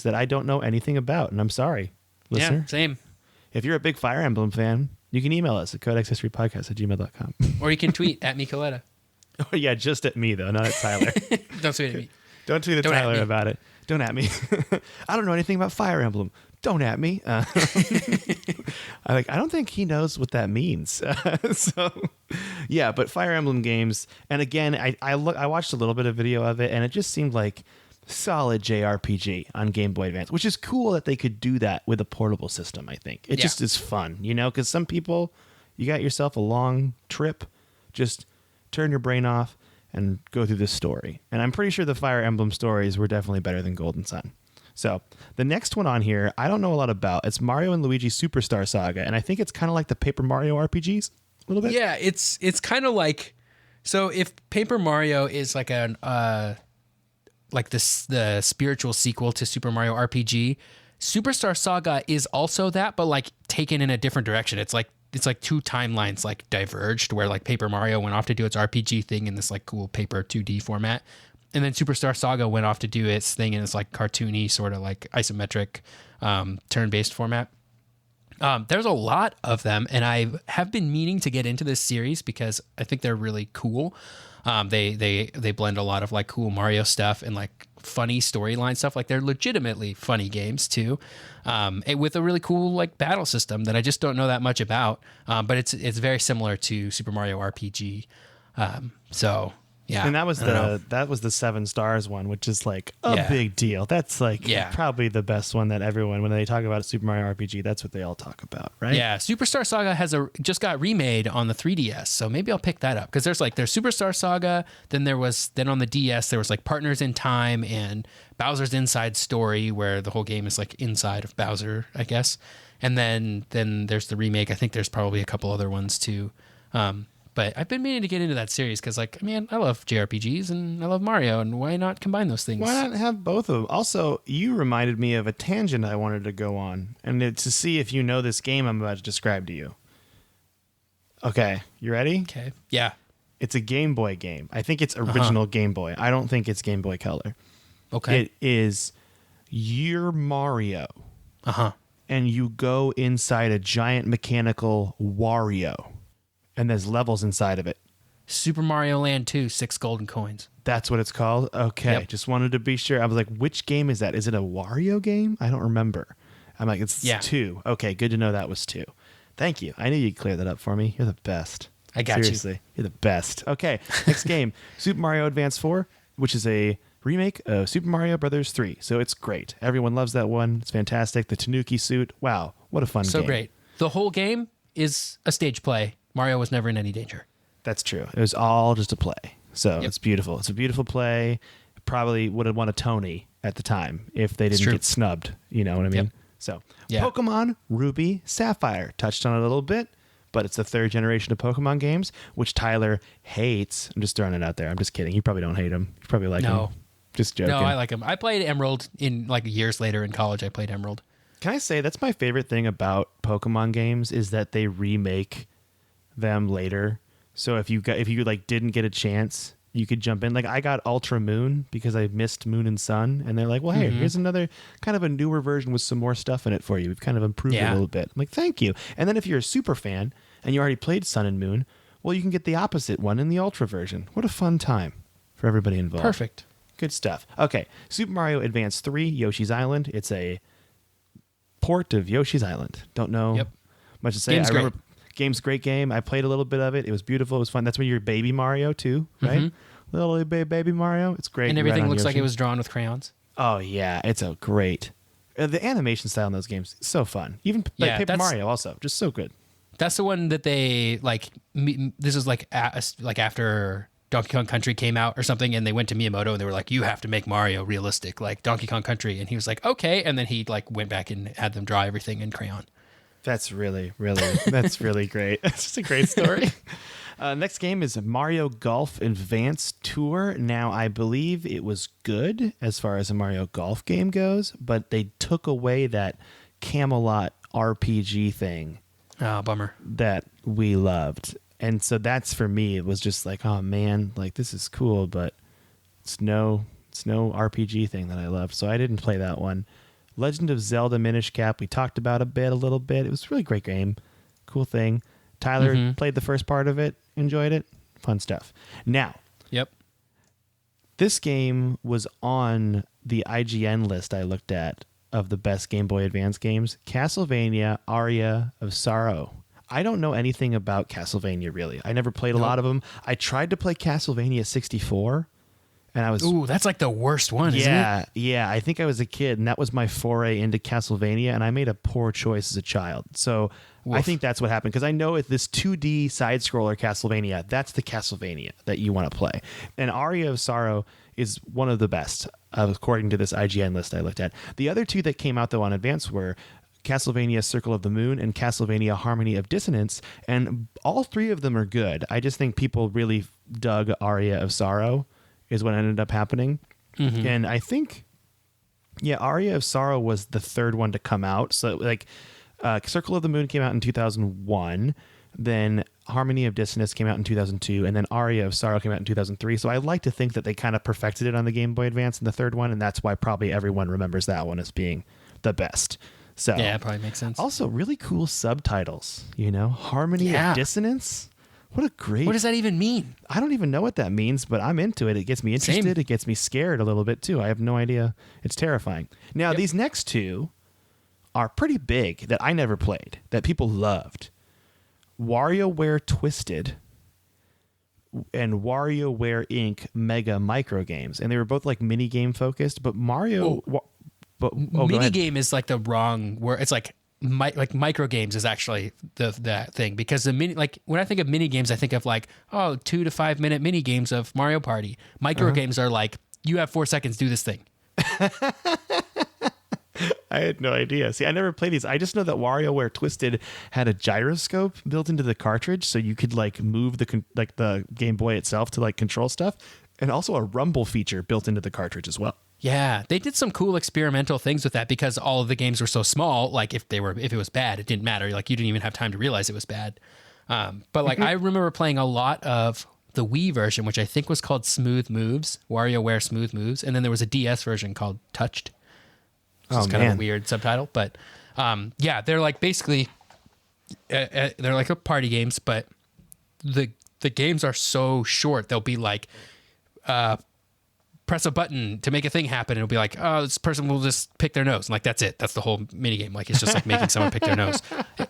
that I don't know anything about. And I'm sorry, listener. Yeah, same. If you're a big Fire Emblem fan, you can email us at codexhistorypodcast@gmail.com. Or you can tweet at me, Coletta. Oh, yeah, just at me, though, not at Tyler. Don't tweet at me. Don't tweet at Tyler about it. Don't at me. I don't know anything about Fire Emblem. Don't at me. I don't think he knows what that means. So, yeah, but Fire Emblem games. And again, I watched a little bit of video of it, and it just seemed like solid JRPG on Game Boy Advance, which is cool that they could do that with a portable system, I think. It just is fun, because some people, you got yourself a long trip, just turn your brain off and go through this story. And I'm pretty sure the Fire Emblem stories were definitely better than Golden Sun. So the next one on here, I don't know a lot about. It's Mario and Luigi Superstar Saga, and I think it's kind of like the Paper Mario RPGs a little bit. Yeah, it's kind of like, so if Paper Mario is like the spiritual sequel to Super Mario RPG, Superstar Saga is also that, but like taken in a different direction. It's like 2 timelines like diverged, where like Paper Mario went off to do its RPG thing in this like cool paper 2D format, and then Superstar Saga went off to do its thing in this like cartoony sort of like isometric turn-based format. There's a lot of them, and I have been meaning to get into this series because I think they're really cool. They blend a lot of like cool Mario stuff and like funny storyline stuff. Like they're legitimately funny games too, with a really cool like battle system that I just don't know that much about. But it's very similar to Super Mario RPG. So yeah, and that was the 7 stars one, which is like a big deal. That's like probably the best one that everyone, when they talk about Super Mario RPG, that's what they all talk about, right? Yeah, Superstar Saga just got remade on the 3DS, so maybe I'll pick that up because there's Superstar Saga. Then on the DS there was like Partners in Time and Bowser's Inside Story, where the whole game is like inside of Bowser, I guess. And then there's the remake. I think there's probably a couple other ones too. But I've been meaning to get into that series because, like, man, I love JRPGs and I love Mario, and why not combine those things? Why not have both of them? Also, you reminded me of a tangent I wanted to go on, and to see if you know this game I'm about to describe to you. Okay, you ready? Okay. Yeah. It's a Game Boy game. I think it's original Game Boy. I don't think it's Game Boy Color. Okay. It is Your Mario. And you go inside a giant mechanical Wario. And there's levels inside of it. Super Mario Land 2, 6 golden coins. That's what it's called? Okay, Yep. Just wanted to be sure. I was like, which game is that? Is it a Wario game? I don't remember. I'm like, it's 2. Okay, good to know that was 2. Thank you. I knew you'd clear that up for me. You're the best. I got you. Seriously, you're the best. Okay, next game, Super Mario Advance 4, which is a remake of Super Mario Brothers 3. So it's great. Everyone loves that one. It's fantastic. The Tanuki suit. Wow, what a fun game. So great. The whole game is a stage play. Mario was never in any danger. That's true. It was all just a play. So It's beautiful. It's a beautiful play. Probably would have won a Tony at the time if they didn't get snubbed. You know what I mean? Yep. So Pokemon Ruby Sapphire. Touched on it a little bit, but it's the 3rd generation of Pokemon games, which Tyler hates. I'm just throwing it out there. I'm just kidding. You probably don't hate him. You probably like him. Just joking. No, I like him. I played Emerald in like years later in college. I played Emerald. Can I say that's my favorite thing about Pokemon games is that they remake them later. So if you like didn't get a chance, you could jump in. Like I got Ultra Moon because I missed Moon and Sun, and they're like, well, hey, here's another kind of a newer version with some more stuff in it for you. We've kind of improved it a little bit. I'm like, thank you. And then if you're a super fan and you already played Sun and Moon, well, you can get the opposite one in the Ultra version. What a fun time for everybody involved. Perfect. Good stuff. Okay, Super Mario Advance 3, Yoshi's Island. It's a port of Yoshi's Island. Don't know much to say. Game's great. Game's a great game. I played a little bit of it. It was beautiful. It was fun. That's when you're baby Mario too, right? Little baby Mario. It's great. And everything looks like it was drawn with crayons. Oh yeah, it's a great. The animation style in those games is so fun. Even Paper Mario also, just so good. That's the one that they like. This is like after Donkey Kong Country came out or something, and they went to Miyamoto and they were like, "You have to make Mario realistic, like Donkey Kong Country." And he was like, "Okay," and then he like went back and had them draw everything in crayon. That's really that's really great. It's just a great story. Next game is Mario Golf Advance Tour. Now, I believe it was good as far as a Mario Golf game goes, but they took away that Camelot RPG thing. Oh, bummer. That we loved. And so that's for me, it was just like, oh man, like this is cool, but it's no RPG thing that I loved. So I didn't play that one. Legend of Zelda Minish Cap, we talked about a little bit. It was a really great game. Cool thing. Tyler played the first part of it, enjoyed it. Fun stuff. Now, this game was on the IGN list I looked at of the best Game Boy Advance games. Castlevania Aria of Sorrow. I don't know anything about Castlevania, really. I never played a lot of them. I tried to play Castlevania 64. And I was, ooh, that's like the worst one, isn't it? Yeah. I think I was a kid, and that was my foray into Castlevania, and I made a poor choice as a child. So I think that's what happened, because I know if this 2D side-scroller Castlevania, that's the Castlevania that you want to play. And Aria of Sorrow is one of the best, according to this IGN list I looked at. The other two that came out, though, on Advance were Castlevania Circle of the Moon and Castlevania Harmony of Dissonance, and all three of them are good. I just think people really dug Aria of Sorrow is what ended up happening. And I think, Aria of Sorrow was the third one to come out. So like Circle of the Moon came out in 2001, then Harmony of Dissonance came out in 2002, and then Aria of Sorrow came out in 2003. So I like to think that they kind of perfected it on the Game Boy Advance in the third one, and that's why probably everyone remembers that one as being the best. So yeah, it probably makes sense. Also, really cool subtitles, Harmony of Dissonance. What does that even mean? I don't even know what that means, but I'm into it. It gets me interested. Same. It gets me scared a little bit too. I have no idea. It's terrifying. Now, these next two are pretty big that I never played, that people loved. WarioWare Twisted and WarioWare Inc. Mega Micro Games. And they were both like mini game focused, but Mario... Mini game is like the wrong word. It's like micro games is actually that thing, because the mini, like when I think of mini games, I think of like 2 to 5 minute mini games of Mario Party. Micro games are like, you have 4 seconds, do this thing. I had no idea. See, I never played these. I just know that WarioWare Twisted had a gyroscope built into the cartridge, so you could like move the Game Boy itself to like control stuff, and also a rumble feature built into the cartridge as well. Yeah, they did some cool experimental things with that, because all of the games were so small. Like if it was bad, it didn't matter. Like you didn't even have time to realize it was bad. But like I remember playing a lot of the Wii version, which I think was called Smooth Moves, WarioWare Smooth Moves, and then there was a DS version called Touched. Which is kind of a weird subtitle, but yeah, they're like basically they're like a party games, but the games are so short. They'll be like press a button to make a thing happen, and it'll be like, oh, this person will just pick their nose, and like that's it. That's the whole mini game. Like it's just like making someone pick their nose.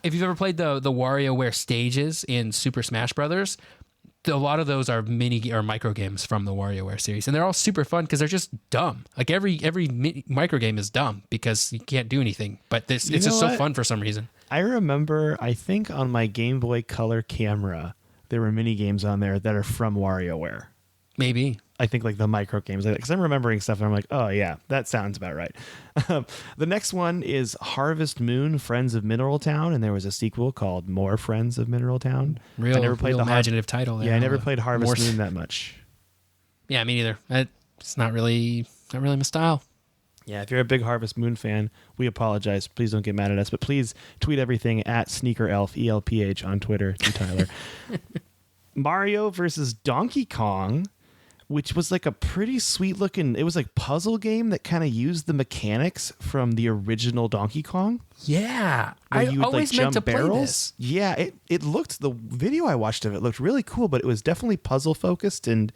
If you've ever played the WarioWare stages in Super Smash Brothers, a lot of those are mini or micro games from the WarioWare series, and they're all super fun because they're just dumb. Like every micro game is dumb because you can't do anything, but it's just so fun for some reason. I remember, I think on my Game Boy Color camera, there were mini games on there that are from WarioWare. Maybe. I think like the micro games, because I'm remembering stuff and I'm like, oh yeah, that sounds about right. The next one is Harvest Moon, Friends of Mineral Town, and there was a sequel called More Friends of Mineral Town. I never played the imaginative title there. Yeah, I never played Harvest Moon that much. Yeah, me neither. It's not really my style. Yeah, if you're a big Harvest Moon fan, we apologize. Please don't get mad at us, but please tweet everything at SneakerElf, ELPH on Twitter to Tyler. Mario versus Donkey Kong, which was like a pretty sweet looking, it was like puzzle game that kind of used the mechanics from the original Donkey Kong. Yeah. I always meant to play this. Yeah, it looked, the video I watched of it looked really cool, but it was definitely puzzle focused. And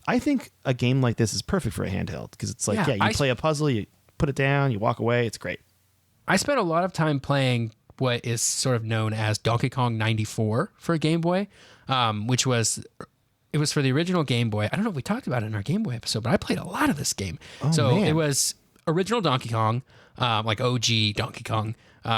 I think a game like this is perfect for a handheld, because it's like, you play a puzzle, you put it down, you walk away. It's great. I spent a lot of time playing what is sort of known as Donkey Kong 94 for a Game Boy, which was... It was for the original Game Boy. I don't know if we talked about it in our Game Boy episode, but I played a lot of this game. It was original Donkey Kong, like OG Donkey Kong.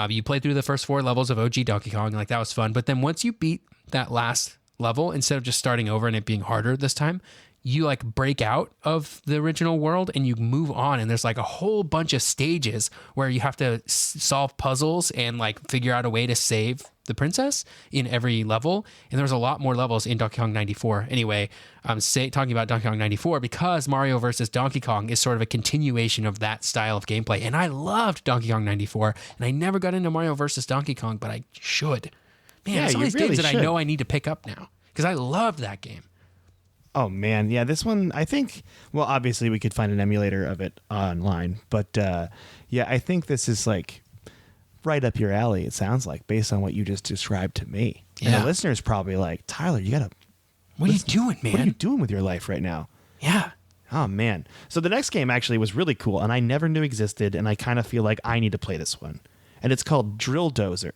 You played through the first 4 levels of OG Donkey Kong, and like that was fun. But then once you beat that last level, instead of just starting over and it being harder this time, you like break out of the original world and you move on, and there's like a whole bunch of stages where you have to solve puzzles and like figure out a way to save the princess in every level. And there's a lot more levels in Donkey Kong 94. Anyway, I'm talking about Donkey Kong 94 because Mario versus Donkey Kong is sort of a continuation of that style of gameplay. And I loved Donkey Kong 94, and I never got into Mario versus Donkey Kong, but I should. Man, it's all these games that I know I need to pick up now because I loved that game. Oh, man. Yeah, this one, I think, well, obviously we could find an emulator of it online. But, yeah, I think this is like right up your alley, it sounds like, based on what you just described to me. Yeah. And the listener's probably like, Tyler, you got to... What are you doing, man? What are you doing with your life right now? Yeah. Oh, man. So the next game actually was really cool, and I never knew existed, and I kind of feel like I need to play this one. And it's called Drill Dozer.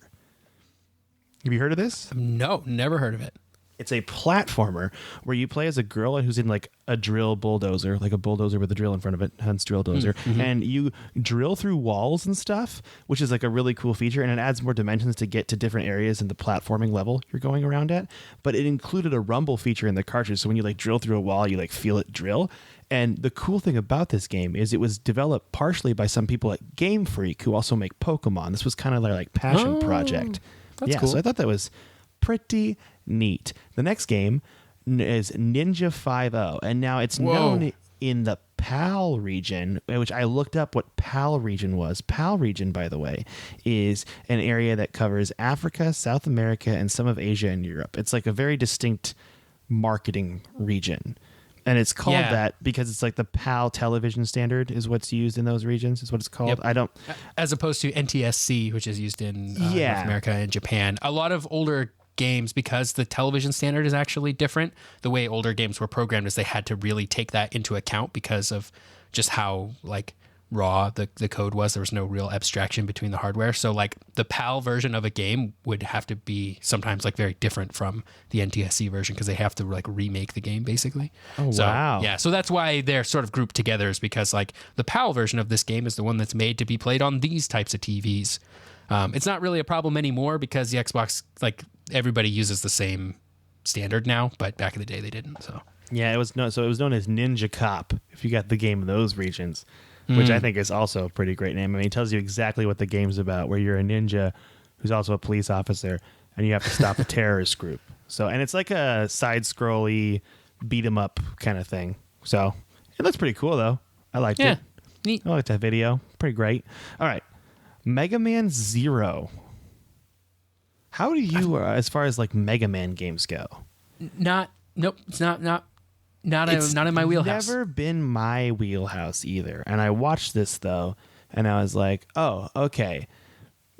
Have you heard of this? No, never heard of it. It's a platformer where you play as a girl who's in like a drill bulldozer, like a bulldozer with a drill in front of it, hence drill dozer. Mm-hmm. And you drill through walls and stuff, which is like a really cool feature. And it adds more dimensions to get to different areas in the platforming level you're going around at. But it included a rumble feature in the cartridge. So when you like drill through a wall, you like feel it drill. And the cool thing about this game is it was developed partially by some people at Game Freak who also make Pokemon. This was kind of their like passion project. That's cool. So I thought that was pretty neat. The next game is Ninja 5-0, and now it's known in the PAL region, which I looked up what PAL region was. PAL region, by the way, is an area that covers Africa, South America, and some of Asia and Europe. It's like a very distinct marketing region. And it's called that because it's like the PAL television standard is what's used in those regions, is what it's called. Yep. As opposed to NTSC, which is used in North America and Japan. A lot of older games, because the television standard is actually different. The way older games were programmed is they had to really take that into account because of just how like raw the code was. There was no real abstraction between the hardware. So like the PAL version of a game would have to be sometimes like very different from the NTSC version because they have to like remake the game basically. Oh, so, wow. Yeah. So that's why they're sort of grouped together, is because like the PAL version of this game is the one that's made to be played on these types of TVs. It's not really a problem anymore because the Xbox, like everybody uses the same standard now, but back in the day they didn't. So yeah, it was known as Ninja Cop if you got the game in those regions, which I think is also a pretty great name. I mean, it tells you exactly what the game's about, where you're a ninja who's also a police officer and you have to stop a terrorist group. So, and it's like a side-scrolly beat 'em up kind of thing. So it looks pretty cool though. I liked it. Neat. I liked that video. Pretty great. All right. Mega Man Zero. How do you, as far as like Mega Man games go? Nope. It's not in my wheelhouse. Never been my wheelhouse either. And I watched this though, and I was like, oh, okay.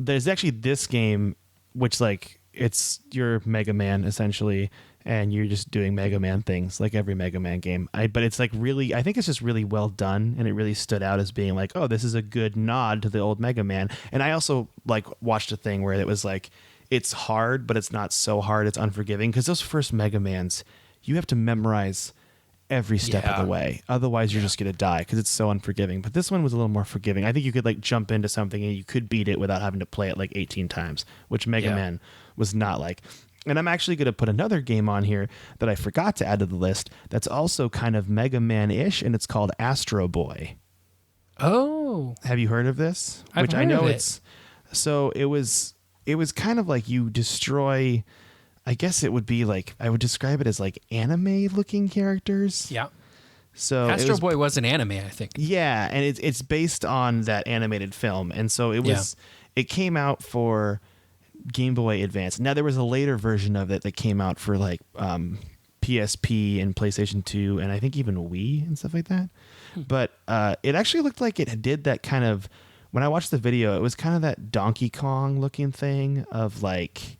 There's actually this game, which like it's your Mega Man essentially, and you're just doing Mega Man things like every Mega Man game. But it's like really, I think it's just really well done, and it really stood out as being like, oh, this is a good nod to the old Mega Man. And I also like watched a thing where it was like, it's hard, but it's not so hard it's unforgiving, because those first Mega Mans, you have to memorize every step of the way. Otherwise, you're just going to die because it's so unforgiving. But this one was a little more forgiving. I think you could like jump into something and you could beat it without having to play it like 18 times, which Mega Man was not like. And I'm actually going to put another game on here that I forgot to add to the list that's also kind of Mega Man-ish, and it's called Astro Boy. Oh. Have you heard of this? I've Which heard I know of it. it's... So it was kind of like you destroy... I guess it would be like... I would describe it as like anime-looking characters. Yeah. So Astro Boy was an anime, I think. Yeah, and it's based on that animated film. And so it was... It came out for... Game Boy Advance. Now there was a later version of it that came out for like PSP and PlayStation 2 and I think even Wii and stuff like that. But it actually looked like it did that kind of, when I watched the video, it was kind of that Donkey Kong looking thing of like,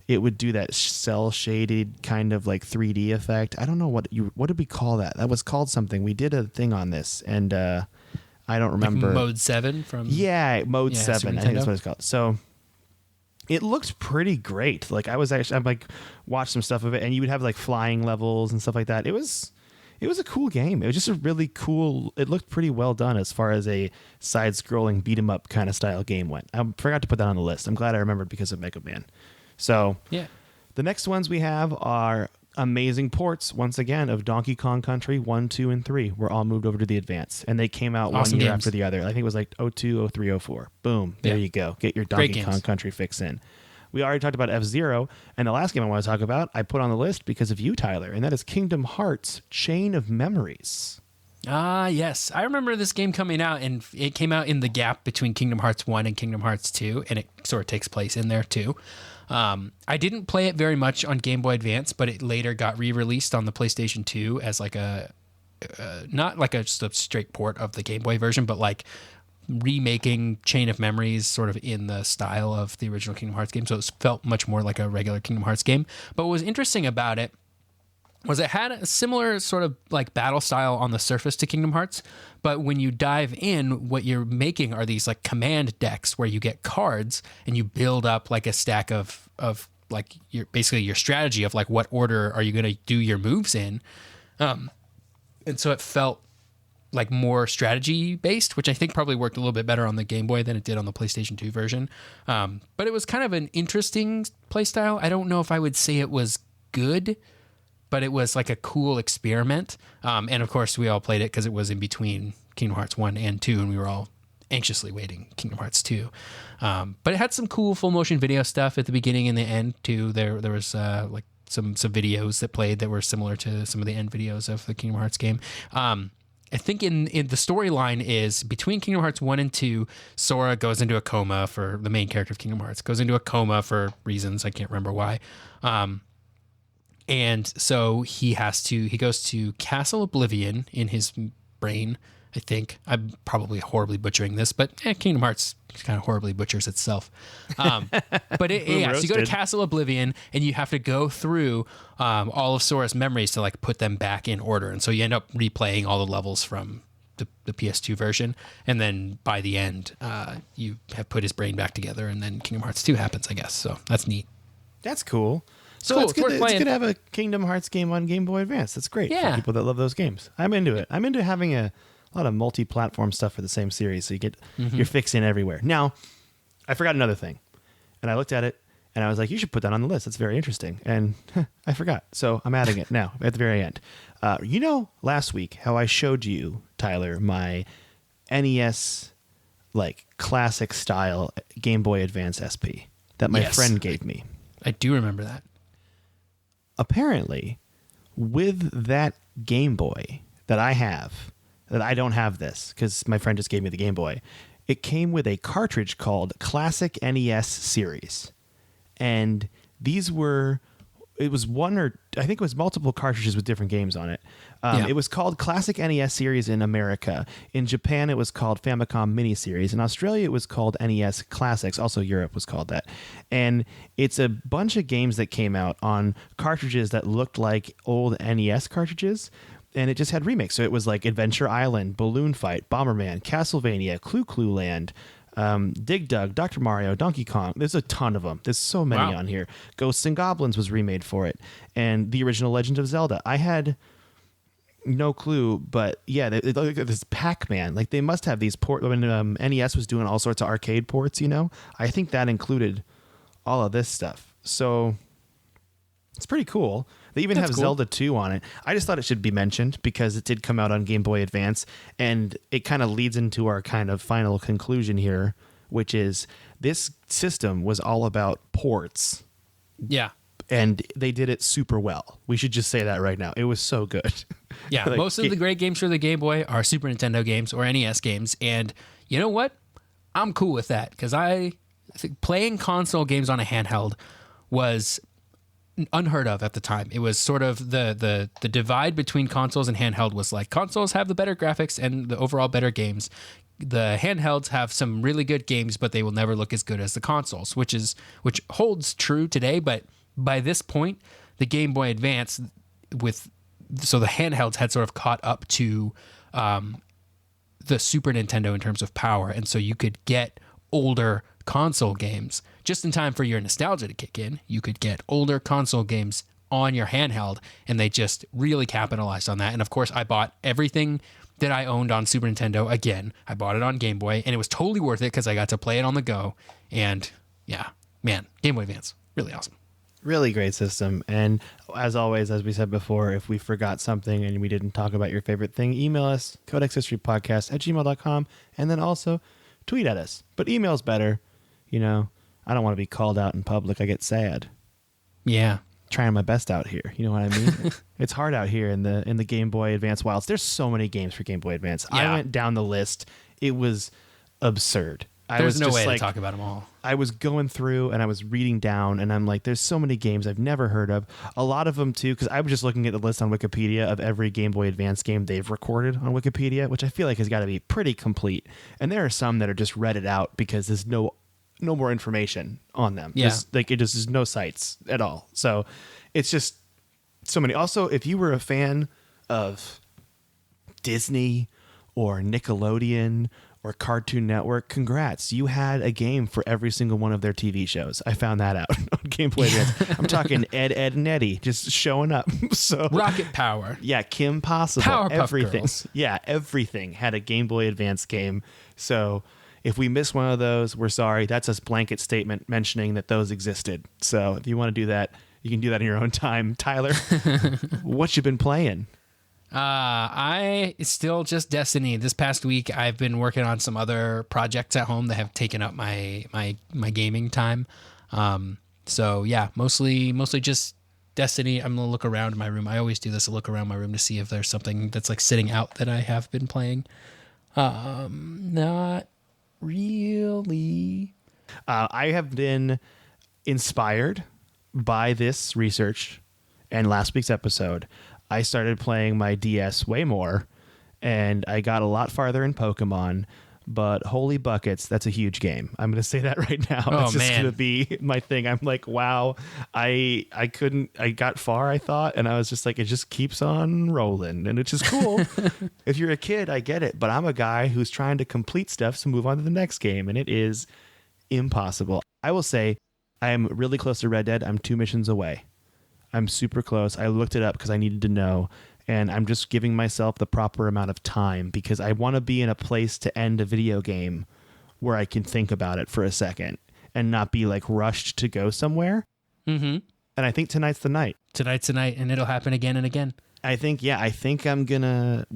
it would do that cell shaded kind of like 3D effect. I don't know what did we call that? That was called something. We did a thing on this and I don't remember. Like Mode 7 from... Yeah, Mode 7. Super I think that's Nintendo. what it's called. So it looked pretty great. Like I like watched some stuff of it, and you would have like flying levels and stuff like that. It was a cool game. It was just a really cool. It looked pretty well done as far as a side-scrolling beat 'em up kind of style game went. I forgot to put that on the list. I'm glad I remembered because of Mega Man. So Yeah. the next ones we have are amazing ports once again of Donkey Kong Country 1, 2, and 3 were all moved over to the Advance, and they came out Awesome one year games. after the other. I think it was like 02, 03, 04. Boom, there you go. Get your Great Donkey Kong games. Country fix in. We already talked about F-Zero, and the last game I want to talk about I put on the list because of you, Tyler, and that is Kingdom Hearts Chain of Memories. Ah, yes. I remember this game coming out, and it came out in the gap between Kingdom Hearts 1 and Kingdom Hearts 2, and it sort of takes place in there too. I didn't play it very much on Game Boy Advance, but it later got re-released on the PlayStation 2 as like a, not like just a straight port of the Game Boy version, but like remaking Chain of Memories sort of in the style of the original Kingdom Hearts game. So it felt much more like a regular Kingdom Hearts game. But what was interesting about it was it had a similar sort of like battle style on the surface to Kingdom Hearts, but when you dive in, what you're making are these like command decks where you get cards and you build up like a stack of like your basically your strategy of like what order are you going to do your moves in. And so it felt like more strategy based, which I think probably worked a little bit better on the Game Boy than it did on the PlayStation 2 version. But it was kind of an interesting play style. I don't know if I would say it was good, but it was like a cool experiment. And of course, we all played it because it was in between Kingdom Hearts 1 and 2, and we were all anxiously waiting Kingdom Hearts 2. But it had some cool full motion video stuff at the beginning and the end too. There was like some videos that played that were similar to some of the end videos of the Kingdom Hearts game. I think in the storyline is between Kingdom Hearts 1 and 2, Sora goes into a coma for the main character of Kingdom Hearts, goes into a coma for reasons I can't remember why. And so he goes to Castle Oblivion in his brain, I think. I'm probably horribly butchering this, but Kingdom Hearts kind of horribly butchers itself. But yeah, so you go to Castle Oblivion and you have to go through all of Sora's memories to like put them back in order. And so you end up replaying all the levels from the PS2 version. And then by the end, you have put his brain back together, and then Kingdom Hearts 2 happens, I guess. So that's neat. That's cool. So cool. It's good to have a Kingdom Hearts game on Game Boy Advance. That's great for people that love those games. I'm into it. I'm into having a lot of multi-platform stuff for the same series, so you get your fix in everywhere. Now, I forgot another thing, and I looked at it, and I was like, you should put that on the list. That's very interesting. And I forgot, so I'm adding it now at the very end. Last week, how I showed you, Tyler, my NES, like, classic style Game Boy Advance SP that my friend gave me. I do remember that. Apparently, with that Game Boy that I have, that I don't have this because my friend just gave me the Game Boy, it came with a cartridge called Classic NES Series. And these were, I think it was multiple cartridges with different games on it. It was called Classic NES Series in America. In Japan, it was called Famicom Mini Series. In Australia, it was called NES Classics. Also, Europe was called that. And it's a bunch of games that came out on cartridges that looked like old NES cartridges. And it just had remakes. So it was like Adventure Island, Balloon Fight, Bomberman, Castlevania, Clue Land, Dig Dug, Dr. Mario, Donkey Kong. There's a ton of them. There's so many on here. Ghosts and Goblins was remade for it. And the original Legend of Zelda. I had no clue, but yeah, this Pac-Man. Like, they must have these when NES was doing all sorts of arcade ports, I think that included all of this stuff. So it's pretty cool. They even have Zelda 2 on it. I just thought it should be mentioned because it did come out on Game Boy Advance, and it kind of leads into our kind of final conclusion here, which is this system was all about ports. Yeah. And they did it super well. We should just say that right now. It was so good. Yeah, most of the great games for the Game Boy are Super Nintendo games or NES games, and you know what? I'm cool with that because I think playing console games on a handheld was unheard of at the time. It was sort of the divide between consoles and handheld was like consoles have the better graphics and the overall better games. The handhelds have some really good games, but they will never look as good as the consoles, which holds true today. But by this point, the Game Boy Advance so the handhelds had sort of caught up to the Super Nintendo in terms of power, and so you could get older console games just in time for your nostalgia to kick in. You could get older console games on your handheld, and they just really capitalized on that. And of course, I bought everything that I owned on Super Nintendo again. I bought it on Game Boy, and it was totally worth it because I got to play it on the go. And yeah, man, Game Boy Advance, really awesome. Really great system. And as always, as we said before, if we forgot something and we didn't talk about your favorite thing, email us, codexhistorypodcast@gmail.com, and then also tweet at us. But email's better. I don't want to be called out in public. I get sad. Yeah. Trying my best out here. You know what I mean? It's hard out here in the Game Boy Advance wilds. There's so many games for Game Boy Advance. Yeah. I went down the list. It was absurd. There's no way to talk about them all. I was going through and I was reading down, and I'm like, there's so many games I've never heard of. A lot of them, too, because I was just looking at the list on Wikipedia of every Game Boy Advance game they've recorded on Wikipedia, which I feel like has got to be pretty complete. And there are some that are just redded out because there's no more information on them. Yeah. There's no sites at all. So it's just so many. Also, if you were a fan of Disney or Nickelodeon or Cartoon Network, congrats. You had a game for every single one of their TV shows. I found that out on Game Boy Advance. I'm talking Ed, and Eddie just showing up. So Rocket Power. Yeah, Kim Possible. Powerpuff everything. Girls. Yeah, everything had a Game Boy Advance game. So if we miss one of those, we're sorry. That's a blanket statement mentioning that those existed. So if you want to do that, you can do that in your own time. Tyler, what you been playing? It's still just Destiny. This past week, I've been working on some other projects at home that have taken up my gaming time. So yeah, mostly just Destiny. I'm gonna look around my room. I always do this. I look around my room to see if there's something that's like sitting out that I have been playing. Not really. I have been inspired by this research and last week's episode. I started playing my DS way more, and I got a lot farther in Pokemon. But holy buckets, that's a huge game. I'm going to say that right now. Oh, it's just man. going to be my thing. I'm like, wow, I got far, I thought, and I was just like, it just keeps on rolling, and it's just cool. If you're a kid, I get it, but I'm a guy who's trying to complete stuff to move on to the next game, and it is impossible. I will say I am really close to Red Dead. I'm 2 missions away. I'm super close. I looked it up because I needed to know. And I'm just giving myself the proper amount of time because I want to be in a place to end a video game where I can think about it for a second and not be like rushed to go somewhere. Mm-hmm. And I think tonight's the night. Tonight's the night, and it'll happen again and again. I think I'm going to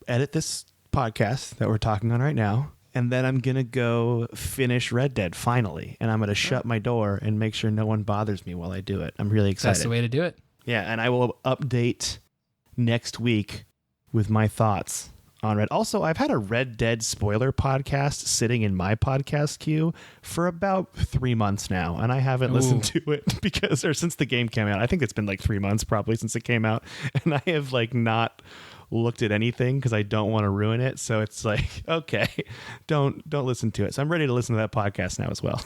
edit this podcast that we're talking on right now. And then I'm going to go finish Red Dead finally. And I'm going to shut my door and make sure no one bothers me while I do it. I'm really excited. That's the way to do it. Yeah, and I will update next week with my thoughts on Red. Also, I've had a Red Dead spoiler podcast sitting in my podcast queue for about 3 months now, and I haven't listened to it since the game came out. I think it's been like 3 months probably since it came out, and I have like not looked at anything because I don't want to ruin it. So it's like, okay, don't listen to it. So I'm ready to listen to that podcast now as well.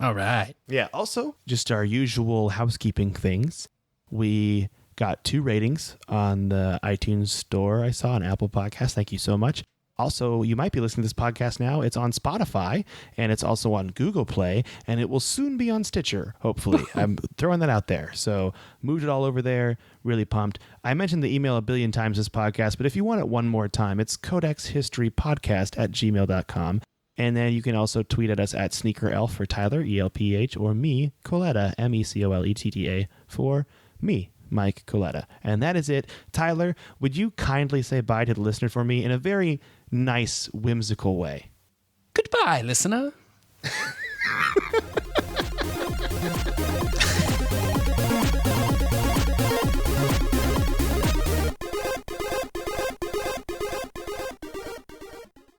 All right. Yeah. Also, just our usual housekeeping things. We got 2 ratings on the iTunes store I saw on Apple Podcasts. Thank you so much. Also, you might be listening to this podcast now. It's on Spotify, and it's also on Google Play, and it will soon be on Stitcher, hopefully. I'm throwing that out there. So moved it all over there. Really pumped. I mentioned the email a billion times this podcast, but if you want it one more time, it's codexhistorypodcast@gmail.com. And then you can also tweet at us at SneakerElf for Tyler, ELPH, or me, Coletta, MECOLETTA, for me, Mike Coletta. And that is it. Tyler, would you kindly say bye to the listener for me in a very nice, whimsical way? Goodbye, listener.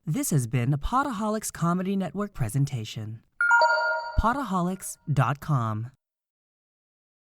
This has been a Podaholics Comedy Network presentation. Podaholics.com